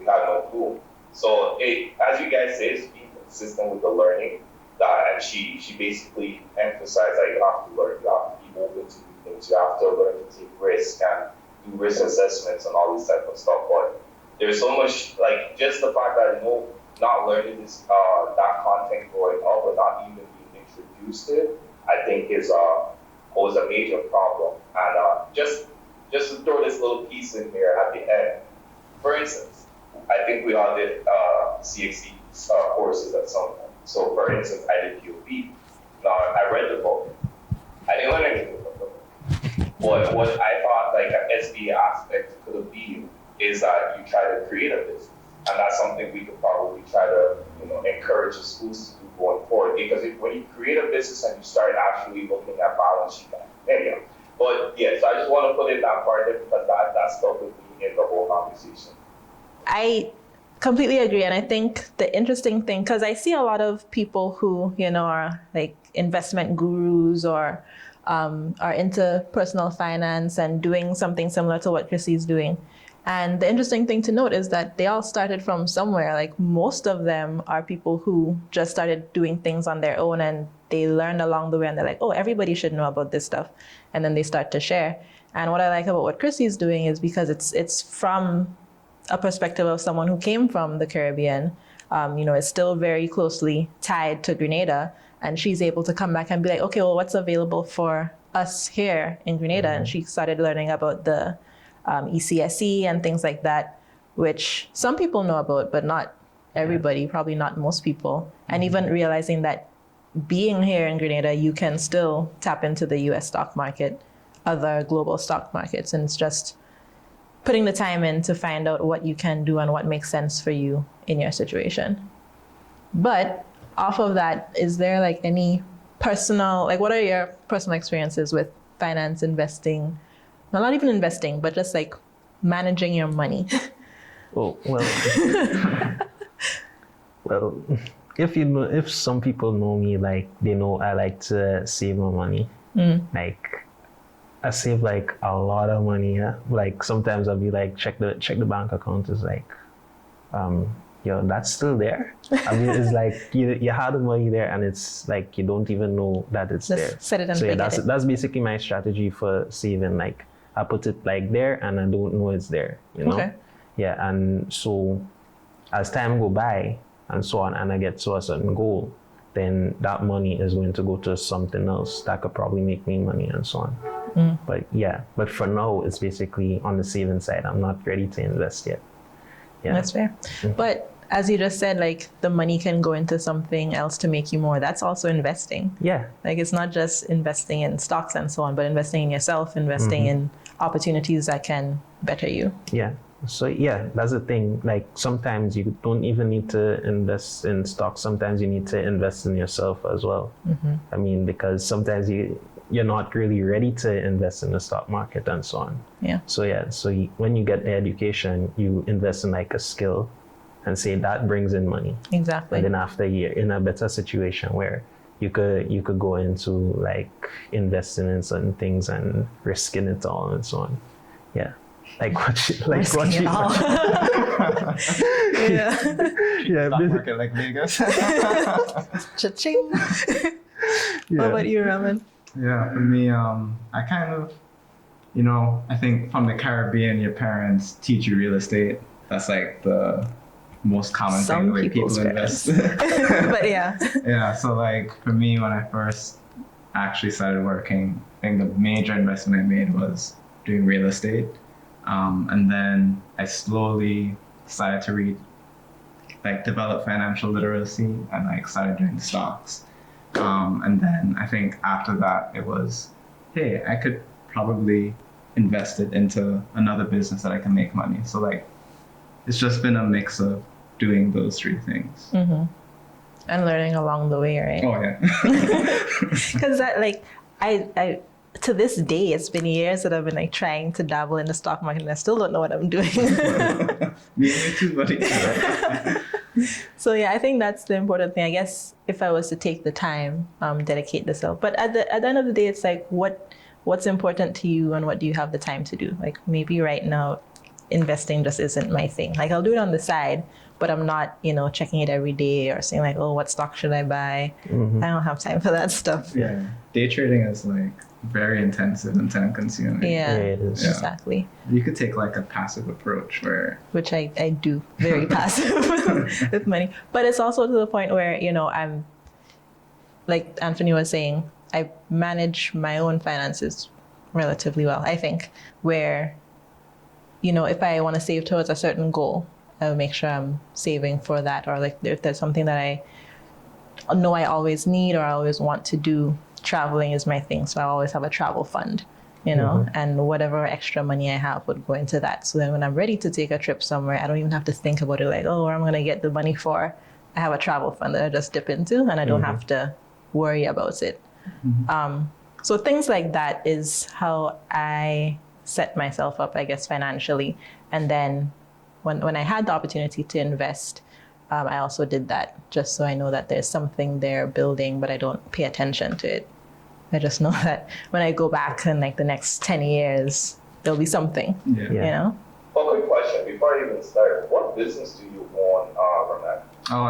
have no clue. So as you guys say, it's being consistent with the learning. And she basically emphasized that you have to learn, you have to be open to new things, you have to learn to take risks and do risk assessments and all this type of stuff. But there's so much, like just the fact that not learning this that content growing up or not even being introduced to it, I think was a major problem. And just to throw this little piece in here at the end, for instance, I think we all did CXC courses at some point. So for instance, I did POP. Now I read the book. I didn't learn anything from the book. But what I thought like an SBA aspect could have been is that you try to create a business. And that's something we could probably try to encourage the schools to do going forward. Because when you create a business and you start actually looking at balance sheet, anyhow. But yeah, so I just want to put in that part there because that stuff would be in the whole conversation. I completely agree. And I think the interesting thing, because I see a lot of people who, are like investment gurus or are into personal finance and doing something similar to what Krissy's doing. And the interesting thing to note is that they all started from somewhere. Like most of them are people who just started doing things on their own and they learned along the way and they're like, oh, everybody should know about this stuff. And then they start to share. And what I like about what Krissy's doing is because it's from a perspective of someone who came from the Caribbean, is still very closely tied to Grenada. And she's able to come back and be like, okay, well, what's available for us here in Grenada? And she started learning about the ECSE and things like that, which some people know about, but not everybody, probably not most people. And even realizing that being here in Grenada, you can still tap into the US stock market, other global stock markets. And it's just putting the time in to find out what you can do and what makes sense for you in your situation. But off of that, is there like any personal, like what are your personal experiences with finance, investing? No, not even investing, but just like managing your money. Well, if some people know me, like they know I like to save my money. Like I save like a lot of money. Yeah? Like sometimes I'll be like, check the bank account. Is like, yo, that's still there. I mean, it's like you have the money there, and it's like you don't even know that it's Just there. set it and so yeah, forget it. that's basically my strategy for saving. Like I put it like there, and I don't know it's there. You know. Okay. Yeah, and so as time go by and so on, and I get to a certain goal, then that money is going to go to something else that could probably make me money and so on. But for now, it's basically on the saving side. I'm not ready to invest yet. Yeah, That's fair. But as you just said, like the money can go into something else to make you more. That's also investing. Yeah, Like it's not just investing in stocks and so on, but investing in yourself, investing in opportunities that can better you. yeah. So yeah, that's the thing. Like sometimes you don't even need to invest in stocks. Sometimes you need to invest in yourself as well. I mean, because sometimes you're not really ready to invest in the stock market and so on. Yeah. So yeah, when you get the education, you invest in like a skill and say that brings in money. Exactly. And then after you're in a better situation where you could go into like investing in certain things and risking it all and so on. Yeah. Like what you all. Yeah. Stock market like Vegas. Cha-ching. Yeah. What about you, Raman? Yeah, for me, I kind of, I think from the Caribbean, your parents teach you real estate. That's like the most common Some thing the way people's people invest. But yeah. Yeah, so like for me, when I first actually started working, I think the major investment I made was doing real estate. And then I slowly started to develop financial literacy and like started doing stocks. And then I think after that it was, hey, I could probably invest it into another business that I can make money. So like, it's just been a mix of doing those three things. And learning along the way, right? Oh yeah. Because that like, I to this day, it's been years that I've been like trying to dabble in the stock market and I still don't know what I'm doing. Me too, buddy. So yeah, I think that's the important thing. I guess if I was to take the time, dedicate the self. But at the end of the day, it's like what's important to you and what do you have the time to do? Like maybe right now, investing just isn't my thing. Like I'll do it on the side, but I'm not, checking it every day or saying like, oh, what stock should I buy? I don't have time for that stuff. Yeah. Day trading is like very intensive and time consuming. Yeah, it is. exactly. You could take like a passive approach which I do very passive with money. But it's also to the point where, I'm like Anthony was saying, I manage my own finances relatively well, I think, where, if I want to save towards a certain goal, I'll make sure I'm saving for that. Or like if there's something that I know I always need or I always want to do, traveling is my thing. So I always have a travel fund, and whatever extra money I have would go into that. So then when I'm ready to take a trip somewhere, I don't even have to think about it like, oh, where I'm going to get the money for. I have a travel fund that I just dip into and I don't have to worry about it. So things like that is how I set myself up, I guess, financially. And then when I had the opportunity to invest, I also did that just so I know that there's something there building, but I don't pay attention to it. I just know that when I go back in like the next 10 years, there'll be something, Well, quick question before I even start. What business do you own, Raman? Oh,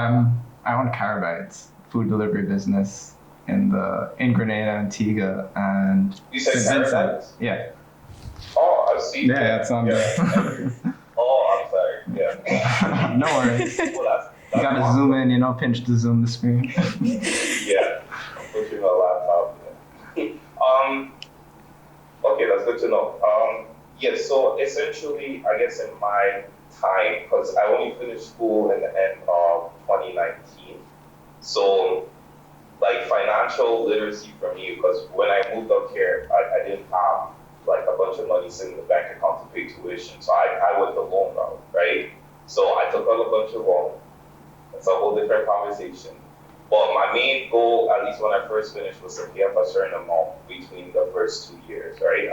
I own Carabites, food delivery business in Grenada, Antigua, and You said St. Vincent. Carabites? Yeah. Oh, I see. Yeah, it's on the. Oh, I'm sorry. Yeah. No worries. Well, You gotta awesome. zoom in, pinch to zoom the screen. Yeah, put you on a laptop. Okay, that's good to know. So essentially, I guess in my time, because I only finished school in the end of 2019, so like financial literacy for me, because when I moved up here, I didn't have like a bunch of money sitting in the bank account to pay tuition, so I went the loan route, right? So I took out a bunch of loans. It's a whole different conversation. But my main goal, at least when I first finished, was to pay up a certain amount between the first 2 years, right?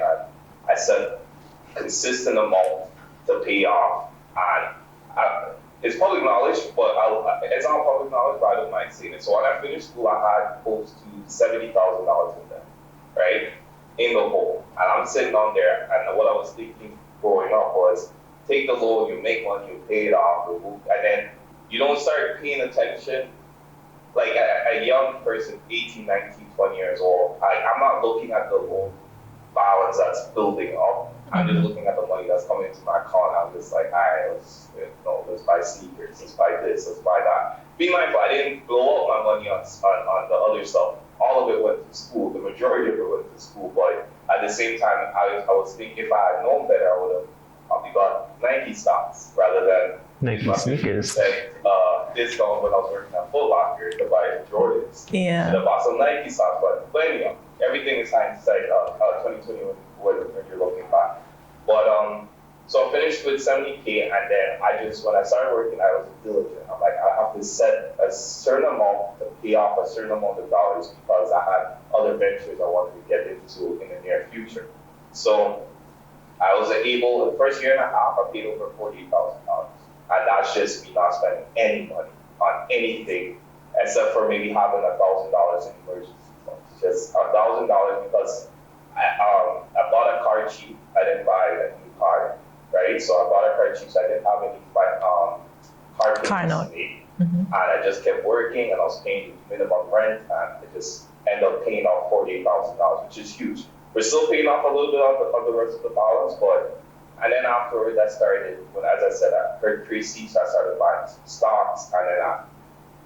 I set consistent amount to pay off. And it's public knowledge, but it's not public knowledge, but I don't mind saying it. So when I finished school, I had close to $70,000 in debt, right? in the hole. And I'm sitting on there, and what I was thinking growing up was, take the loan, you make money, you pay it off, and then you don't start paying attention. Like a young person, 18, 19, 20 years old, I'm not looking at the loan balance that's building up. I'm just looking at the money that's coming into my account. I'm just like, all right, let's buy sneakers, let's buy this, let's buy that. Be mindful, I didn't blow up my money on the other stuff. All of it went to school. The majority of it went to school. But at the same time, I was thinking if I had known better, I would have probably got Nike stocks rather than Nike sneakers. Discount when I was working at Foot Locker to buy Jordans. Yeah. And I bought some Nike stocks, but anyhow, everything is hindsight. 2020 when you're looking back. But so I finished with 70K, and then when I started working, I was diligent. I'm like, I have to set a certain amount to pay off a certain amount of dollars because I had other ventures I wanted to get into in the near future. So I was able, the first year and a half, I paid over $48,000. And that's just me not spending any money on anything except for maybe having $1,000 in emergency funds. Just $1,000 because I bought a car cheap. I didn't buy a new car, right? So I bought a car cheap, so I didn't have any car note. And I just kept working, and I was paying minimum rent, and I just ended up paying off $48,000, which is huge. We're still paying off a little bit of the rest of the balance, and then afterwards I started, as I said, I heard Krissy, so I started buying some stocks, and then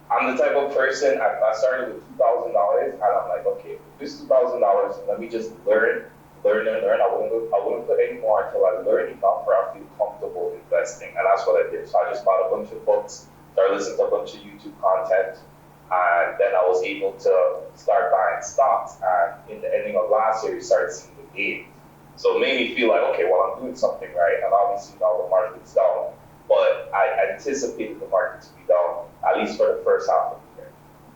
I'm the type of person, I started with $2,000, and I'm like, okay, this $2,000, let me just learn. I wouldn't put any more until I learn enough where I feel comfortable investing, and that's what I did. So I just bought a bunch of books, started listening to a bunch of YouTube content, and then I was able to start buying stocks, and in the ending of last year, you started seeing the gains. So it made me feel like, okay, well, I'm doing something right, and obviously now the market's down, but I anticipated the market to be down, at least for the first half of the year.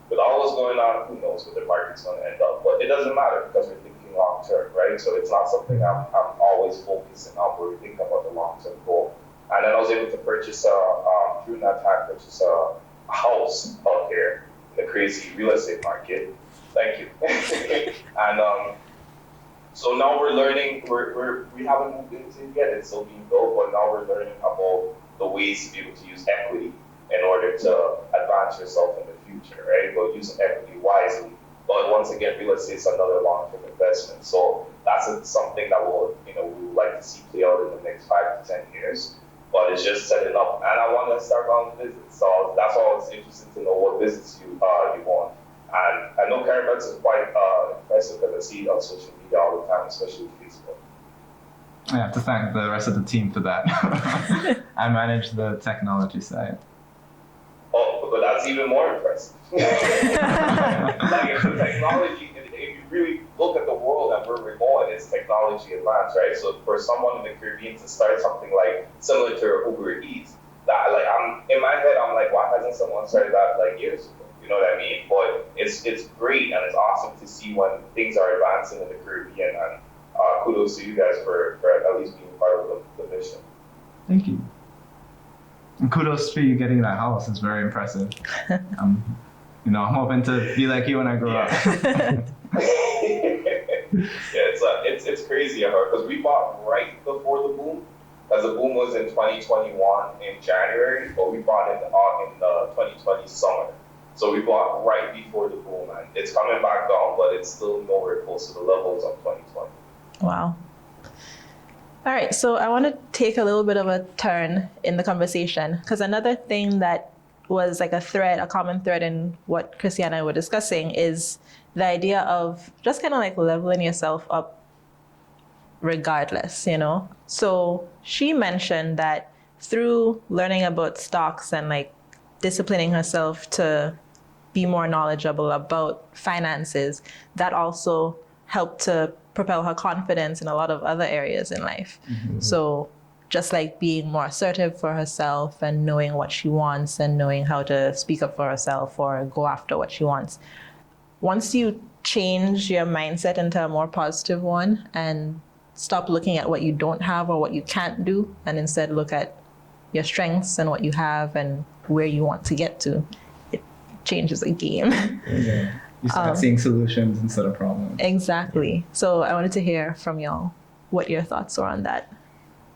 With all what's going on, who knows where the market's going to end up, but it doesn't matter because we're thinking long term, right? So it's not something I'm always focusing on where we think about the long term goal. And then I was able to purchase, during that time, a house out here in the crazy real estate market. Thank you. And so now we're learning, we haven't moved into it yet, it's still being built, but now we're learning about the ways to be able to use equity in order to advance yourself in the future, right? But using equity wisely. But once again, real estate is another long-term investment. So that's something that we would like to see play out in the next 5 to 10 years. But it's just setting up, and I want to start my own business. So that's why I was interested to know what business you want. And I know Caravans is quite impressive because I see it on social media all the time, especially Facebook. I have to thank the rest of the team for that. I manage the technology side. Oh, but that's even more impressive. Like if the technology, if you really look at the world and where we're going, it's technology advanced, right? So for someone in the Caribbean to start something like similar to Uber Eats, that like in my head, I'm like, why hasn't someone started that like years ago? You know what I mean? But it's great and it's awesome to see when things are advancing in the Caribbean, and kudos to you guys for at least being part of the mission. Thank you. And kudos for you getting that house. It's very impressive. I'm hoping to be like you when I grow up. Yeah, it's crazy because we bought right before the boom. Because the boom was in 2021 in January, but we bought in the 2020 summer. So we bought right before the boom, and it's coming back down, but it's still nowhere close to the levels of 2020. Wow. All right, so I want to take a little bit of a turn in the conversation, because another thing that was like a common thread in what Krissy and I were discussing is the idea of just kind of like leveling yourself up regardless, So she mentioned that through learning about stocks and like disciplining herself to be more knowledgeable about finances, that also helped to propel her confidence in a lot of other areas in life. Mm-hmm. So just like being more assertive for herself and knowing what she wants and knowing how to speak up for herself or go after what she wants. Once you change your mindset into a more positive one and stop looking at what you don't have or what you can't do, and instead look at your strengths and what you have and where you want to get to, it changes the game. Yeah. You start seeing solutions instead of problems. Exactly. So I wanted to hear from y'all what your thoughts are on that.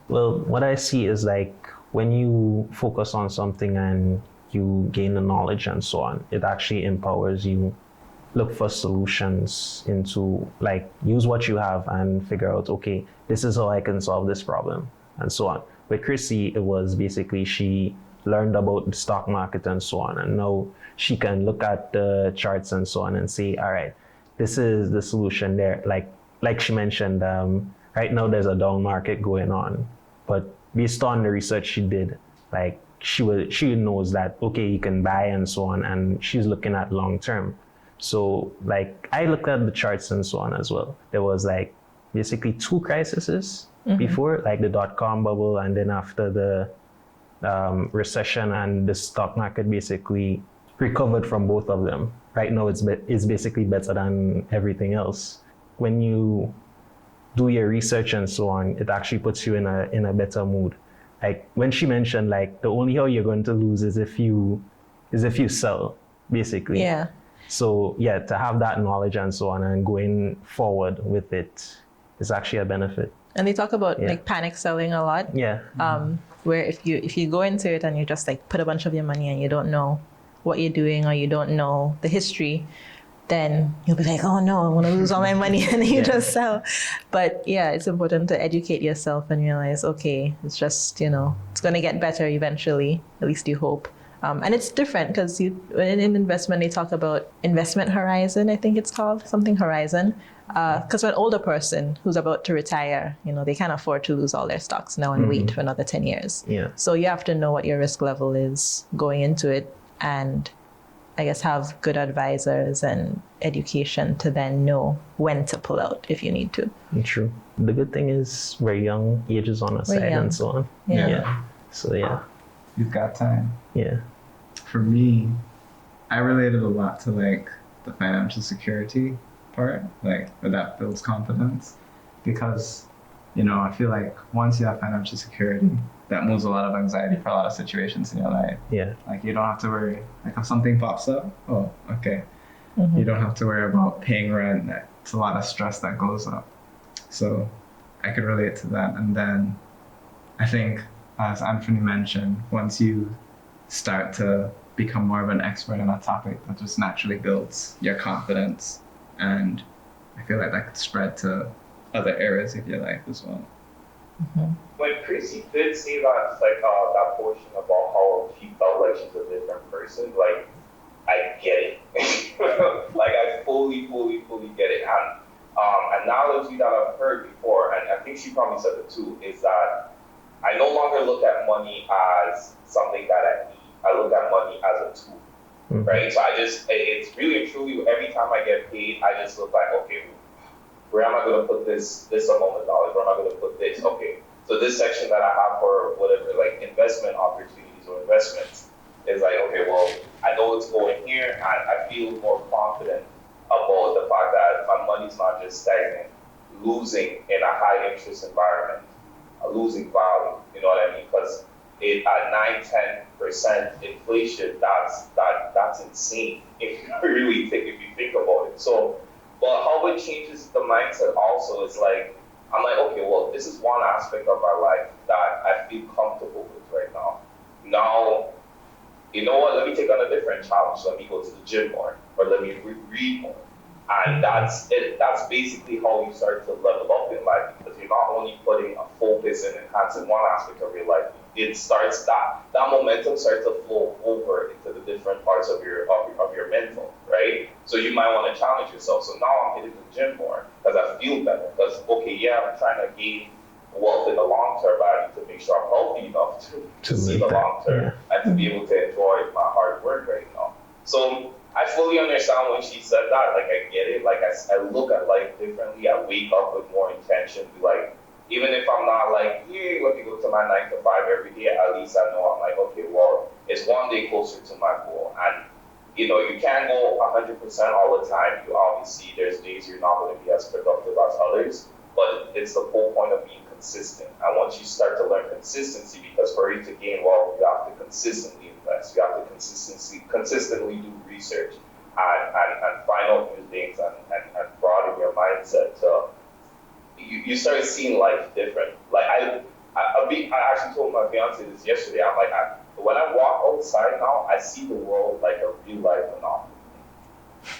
Well, what I see is like when you focus on something and you gain the knowledge and so on, it actually empowers you. Look for solutions into like use what you have and figure out, okay, this is how I can solve this problem and so on. With Krissy, it was basically she learned about the stock market and so on, and now she can look at the charts and so on and say, all right, this is the solution there. Like she mentioned, right now there's a down market going on, but based on the research she did, like she knows that, okay, you can buy and so on, and she's looking at long term. So like I looked at the charts and so on as well. There was like basically 2 crises before, like the .com bubble, and then after the recession, and the stock market basically recovered from both of them. Right now it's basically better than everything else. When you do your research and so on, it actually puts you in a better mood. Like when she mentioned like the only how you're going to lose is if you sell, basically. Yeah. So yeah, to have that knowledge and so on and going forward with it is actually a benefit. And they talk about like panic selling a lot. Yeah. Where if you go into it and you just like put a bunch of your money and you don't know what you're doing or you don't know the history, then you'll be like, oh no, I want to lose all my money, and then you just sell. But yeah, it's important to educate yourself and realize, okay, it's just, it's going to get better eventually, at least you hope. And it's different because in investment, they talk about investment horizon, I think it's called, something horizon. Because for an older person who's about to retire, they can't afford to lose all their stocks now and wait for another 10 years. Yeah. So you have to know what your risk level is going into it, and I guess have good advisors and education to then know when to pull out if you need to. True. The good thing is we're young, age is on our side and so on. Yeah. So yeah. You've got time. Yeah. For me, I related a lot to like the financial security part, like where that builds confidence, because I feel like once you have financial security, that moves a lot of anxiety for a lot of situations in your life. Yeah. Like you don't have to worry. Like if something pops up, oh, okay. You don't have to worry about paying rent. It's a lot of stress that goes up. So I could relate to that. And then I think, as Anthony mentioned, once you start to become more of an expert on a topic, that just naturally builds your confidence. And I feel like that could spread to other areas of your life as well. When Krissy did say that, like that portion about how she felt like she's a different person, like I get it. Like I fully get it. And analogy that I've heard before, and I think she probably said it too, is that I no longer look at money as something that I need. I look at money as a tool, right? So it's really and truly, every time I get paid, I just look like, okay, where am I going to put this amount of dollars? Where am I going to put this? Okay, so this section that I have for whatever, like investment opportunities or investments is like, okay, well, I know it's going here, and I feel more confident about the fact that my money's not just stagnant, losing in a high interest environment, losing value. You know what I mean? Because at 9-10% inflation, that's insane if you think about it. So, but how it changes the mindset also is like, I'm like, okay, well, this is one aspect of my life that I feel comfortable with right now. Now, you know what? Let me take on a different challenge. Let me go to the gym more, or let me read more. And that's it. That's basically how you start to level up in life, because you're not only putting a focus and enhancing one aspect of your life. It starts that momentum starts to flow over into the different parts of your mental, right? So you might want to challenge yourself. So now I'm hitting the gym more because I feel better. Because okay, yeah, I'm trying to gain wealth in the long term, but I need to make sure I'm healthy enough to see the long term and to be able to enjoy my hard work right now. So I fully understand when she said that. Like I get it. Like I look at life differently. I wake up with more intention. Like even if I'm not like, yeah, let me go to my 9 to 5 every day, at least I know I'm like, okay, well, it's one day closer to my goal. And you can't go 100% all the time. You obviously, there's days you're not going to be as productive as others, but it's the whole point of being consistent. And once you start to learn consistency, because for you to gain wealth, you have to consistently invest. You have to consistently do research. and find out new things and broaden your mindset. So you start seeing life different. Like I actually told my fiance this yesterday. I'm like, when I walk outside now, I see the world like a real life monopoly.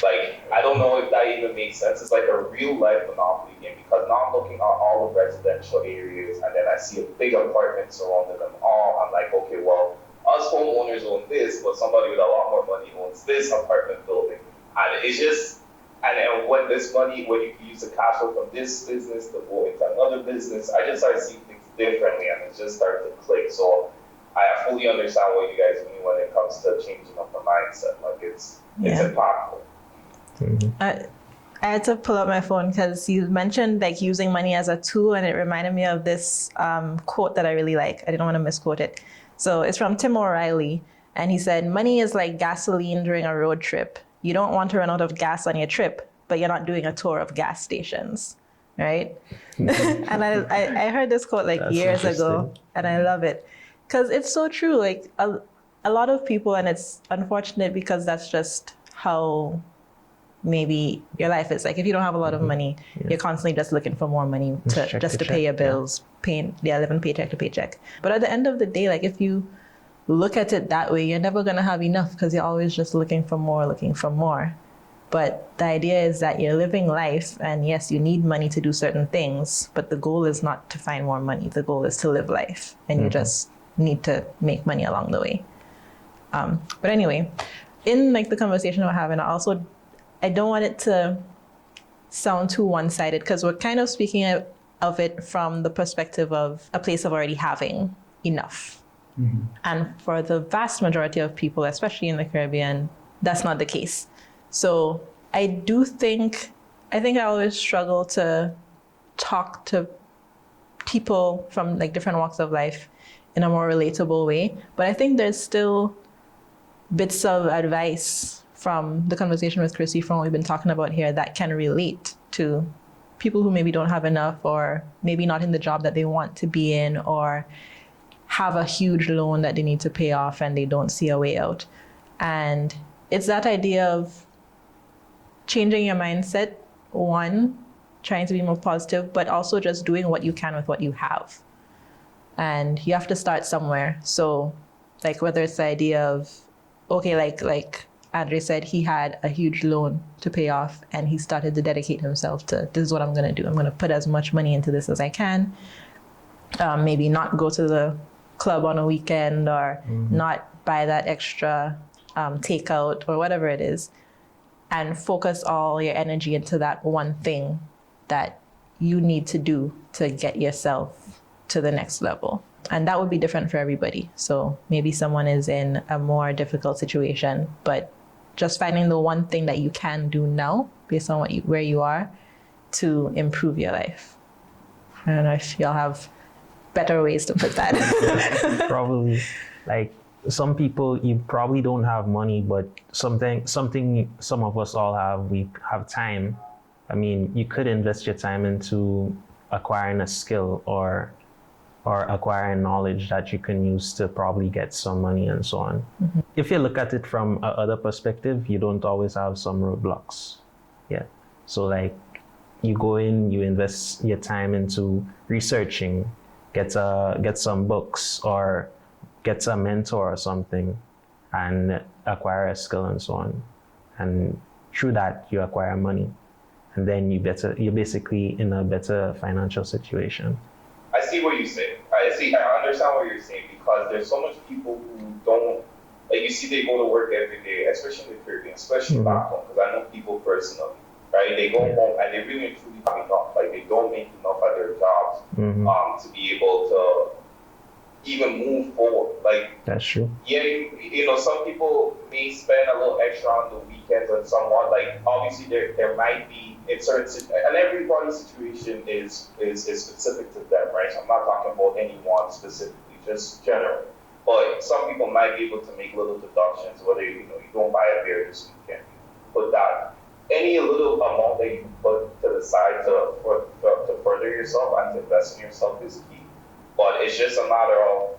Like, I don't know if that even makes sense. It's like a real life monopoly game, because now I'm looking at all the residential areas and then I see a big apartment surrounding them all. I'm like, okay, well, us homeowners own this, but somebody with a lot more money owns this apartment building. And it's just, and when this money, when you can use the cash flow from this business to go into another business, I just started seeing things differently and it just started to click. So I fully understand what you guys mean when it comes to changing up the mindset. Like it's impactful. Mm-hmm. I had to pull up my phone because you mentioned like using money as a tool, and it reminded me of this quote that I really like. I didn't want to misquote it. So it's from Tim O'Reilly, and he said, "Money is like gasoline during a road trip. You don't want to run out of gas on your trip, but you're not doing a tour of gas stations." Right? And I heard this quote like years ago, and I love it because it's so true. Like a lot of people, and it's unfortunate because that's just how maybe your life is. Like if you don't have a lot of money, you're constantly just looking for more money to pay your bills, living paycheck to paycheck. But at the end of the day, like if you look at it that way, you're never gonna have enough because you're always just looking for more. But the idea is that you're living life, and yes, you need money to do certain things, but the goal is not to find more money. The goal is to live life, and you just need to make money along the way. But anyway, in like the conversation we're having, I don't want it to sound too one-sided, because we're kind of speaking of it from the perspective of a place of already having enough. Mm-hmm. And for the vast majority of people, especially in the Caribbean, that's not the case. So I think I always struggle to talk to people from like different walks of life in a more relatable way. But I think there's still bits of advice from the conversation with Krissy, from what we've been talking about here, that can relate to people who maybe don't have enough, or maybe not in the job that they want to be in, or have a huge loan that they need to pay off and they don't see a way out. And it's that idea of changing your mindset, one, trying to be more positive, but also just doing what you can with what you have. And you have to start somewhere. So like whether it's the idea of, okay, like Andre said, he had a huge loan to pay off, and he started to dedicate himself to, this is what I'm going to do. I'm going to put as much money into this as I can. Maybe not go to the club on a weekend, or not buy that extra takeout or whatever it is, and focus all your energy into that one thing that you need to do to get yourself to the next level. And that would be different for everybody. So maybe someone is in a more difficult situation, but just finding the one thing that you can do now based on where you are to improve your life. I don't know if y'all have better ways to put that. Probably. Like some people, you probably don't have money, but something some of us all have, we have time. I mean, you could invest your time into acquiring a skill or acquiring knowledge that you can use to probably get some money and so on. Mm-hmm. If you look at it from another perspective, you don't always have some roadblocks. Yeah. So like you go in, you invest your time into researching, get some books or get a mentor or something, and acquire a skill and so on. And through that, you acquire money. And then you're basically in a better financial situation. I see what you're saying. I understand what you're saying, because there's so much people who don't, like you see they go to work every day, especially in the Caribbean, especially back home, because I know people personally, right? They go home and they really and truly have enough. Like they don't make enough at their jobs to be able to even move forward. Like that's true. Yeah, you know, some people may spend a little extra on the weekends and somewhat. Like obviously there might be in certain and everybody's situation is specific to them, right? So I'm not talking about anyone specifically, just general. But some people might be able to make little deductions, whether you don't buy a beer this weekend, but that any little amount that you can put to the side to further yourself and to invest in yourself is key. But it's just a matter of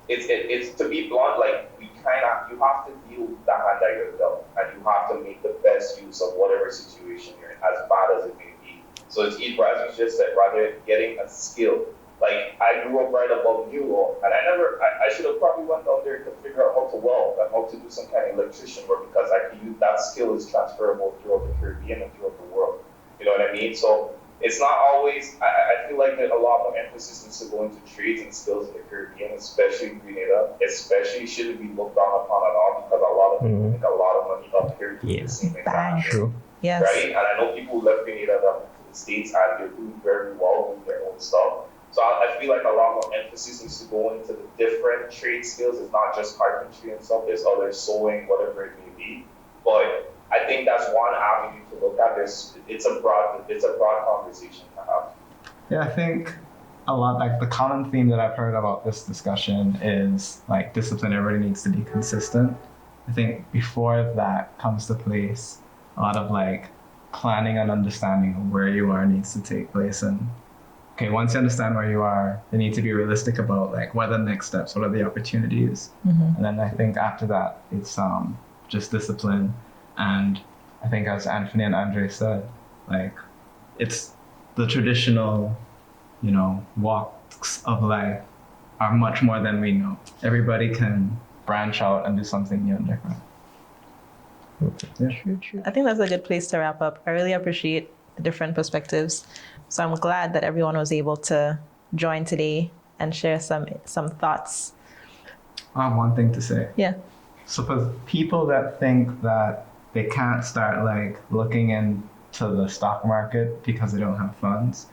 it's to be blunt, like you have to deal with the hand that you're dealt, and you have to make the best use of whatever situation you're in, as bad as it may be. So it's either, as you just said, rather getting a skill. Like, I grew up right above New York, and I should have probably went down there to figure out how to weld and how to do some kind of electrician work, because I could use that skill is transferable throughout the Caribbean and throughout the world. You know what I mean? So it's not always, I feel like there's a lot more emphasis needs to go into trades and skills in the Caribbean, especially in Grenada, especially shouldn't be looked down upon at all, because a lot of people make a lot of money up here to the same exact True. Yes. Right? And I know people who left Grenada that went to the States and they're doing very well with their own stuff. So I feel like a lot more emphasis needs to go into the different trade skills. It's not just carpentry and stuff. There's other sewing, whatever it may be. But I think that's one avenue to look at. It's a broad conversation to have. Yeah, I think a lot, like the common theme that I've heard about this discussion is like discipline. Everybody needs to be consistent. I think before that comes to place, a lot of like planning and understanding of where you are needs to take place. And okay, once you understand where you are, you need to be realistic about like what are the next steps, what are the opportunities. And then I think after that, it's just discipline. And I think as Anthony and Andre said, like it's the traditional, walks of life are much more than we know. Everybody can branch out and do something new and different. Yeah. True. I think that's a good place to wrap up. I really appreciate the different perspectives. So I'm glad that everyone was able to join today and share some thoughts. I have one thing to say. Yeah. So for people that think that they can't start like looking into the stock market because they don't have funds,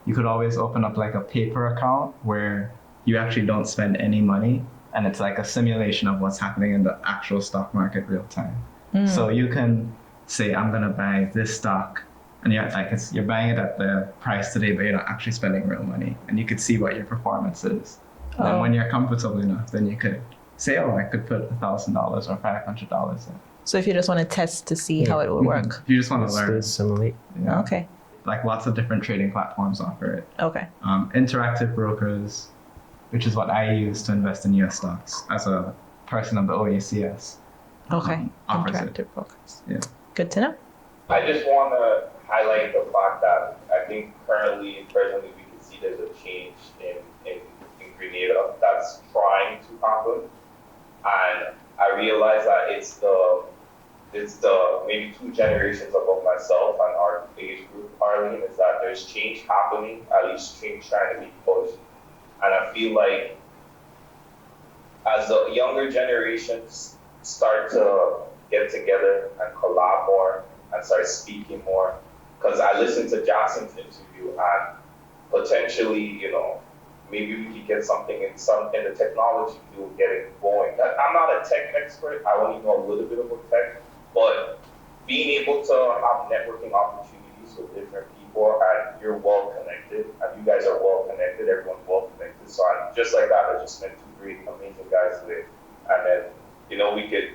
you could always open up like a paper account where you actually don't spend any money, and it's like a simulation of what's happening in the actual stock market real time. So you can say, I'm gonna buy this stock, and you're buying it at the price today, but you're not actually spending real money, and you could see what your performance is. And then when you're comfortable enough, then you could say, I could put $1,000 or $500 in. So if you just want to test to see how it would work. If you just want to learn. Simulate. Yeah. Okay. Like lots of different trading platforms offer it. Okay. Interactive Brokers, which is what I use to invest in US stocks as a person of the OACS. Okay. Offers Interactive it. brokers. Yeah. Good to know. I just want to highlight the fact that I think presently we can see there's a change in Grenada that's trying to happen, and I realize that it's the maybe 2 generations above myself and our age group, Arlene, is that there's change happening, at least change trying to be pushed, and I feel like as the younger generations start to get together and collab more and start speaking more, because I listened to Jackson's interview and potentially, maybe we could get something in the technology field getting going. I'm not a tech expert, I only know a little bit about tech, but being able to have networking opportunities with different people, and you're well connected, and you guys are well connected, everyone's well connected. So I'm just like that, I just met 2 great, amazing guys today. And then, we could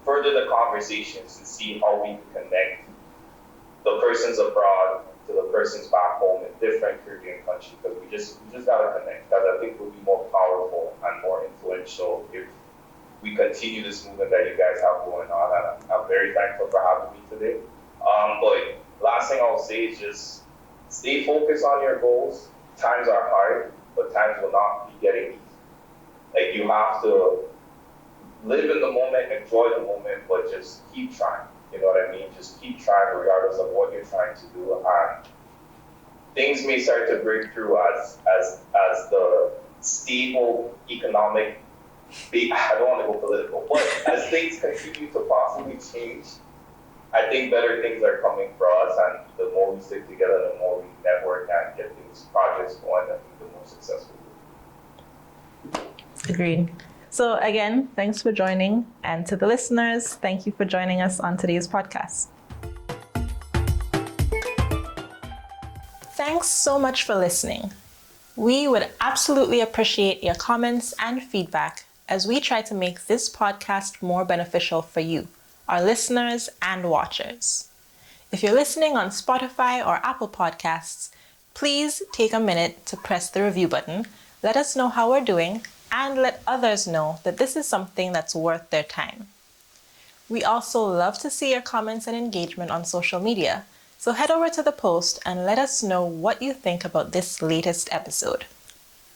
further the conversations and see how we can connect the persons abroad to the persons back home in different Caribbean countries, because we just gotta connect. Because I think we'll be more powerful and more influential if we continue this movement that you guys have going on. And I'm very thankful for having me today. But last thing I'll say is just stay focused on your goals. Times are hard, but times will not be getting easy. Like, you have to live in the moment, enjoy the moment, but just keep trying. You know what I mean? Just keep trying regardless of what you're trying to do. And things may start to break through as the stable economic, I don't want to go political, but as things continue to possibly change, I think better things are coming for us, and the more we stick together, the more we network and get these projects going, I think the more successful we'll be. Agreed. So again, thanks for joining. And to the listeners, thank you for joining us on today's podcast. Thanks so much for listening. We would absolutely appreciate your comments and feedback as we try to make this podcast more beneficial for you, our listeners and watchers. If you're listening on Spotify or Apple Podcasts, please take a minute to press the review button, let us know how we're doing, and let others know that this is something that's worth their time. We also love to see your comments and engagement on social media. So head over to the post and let us know what you think about this latest episode.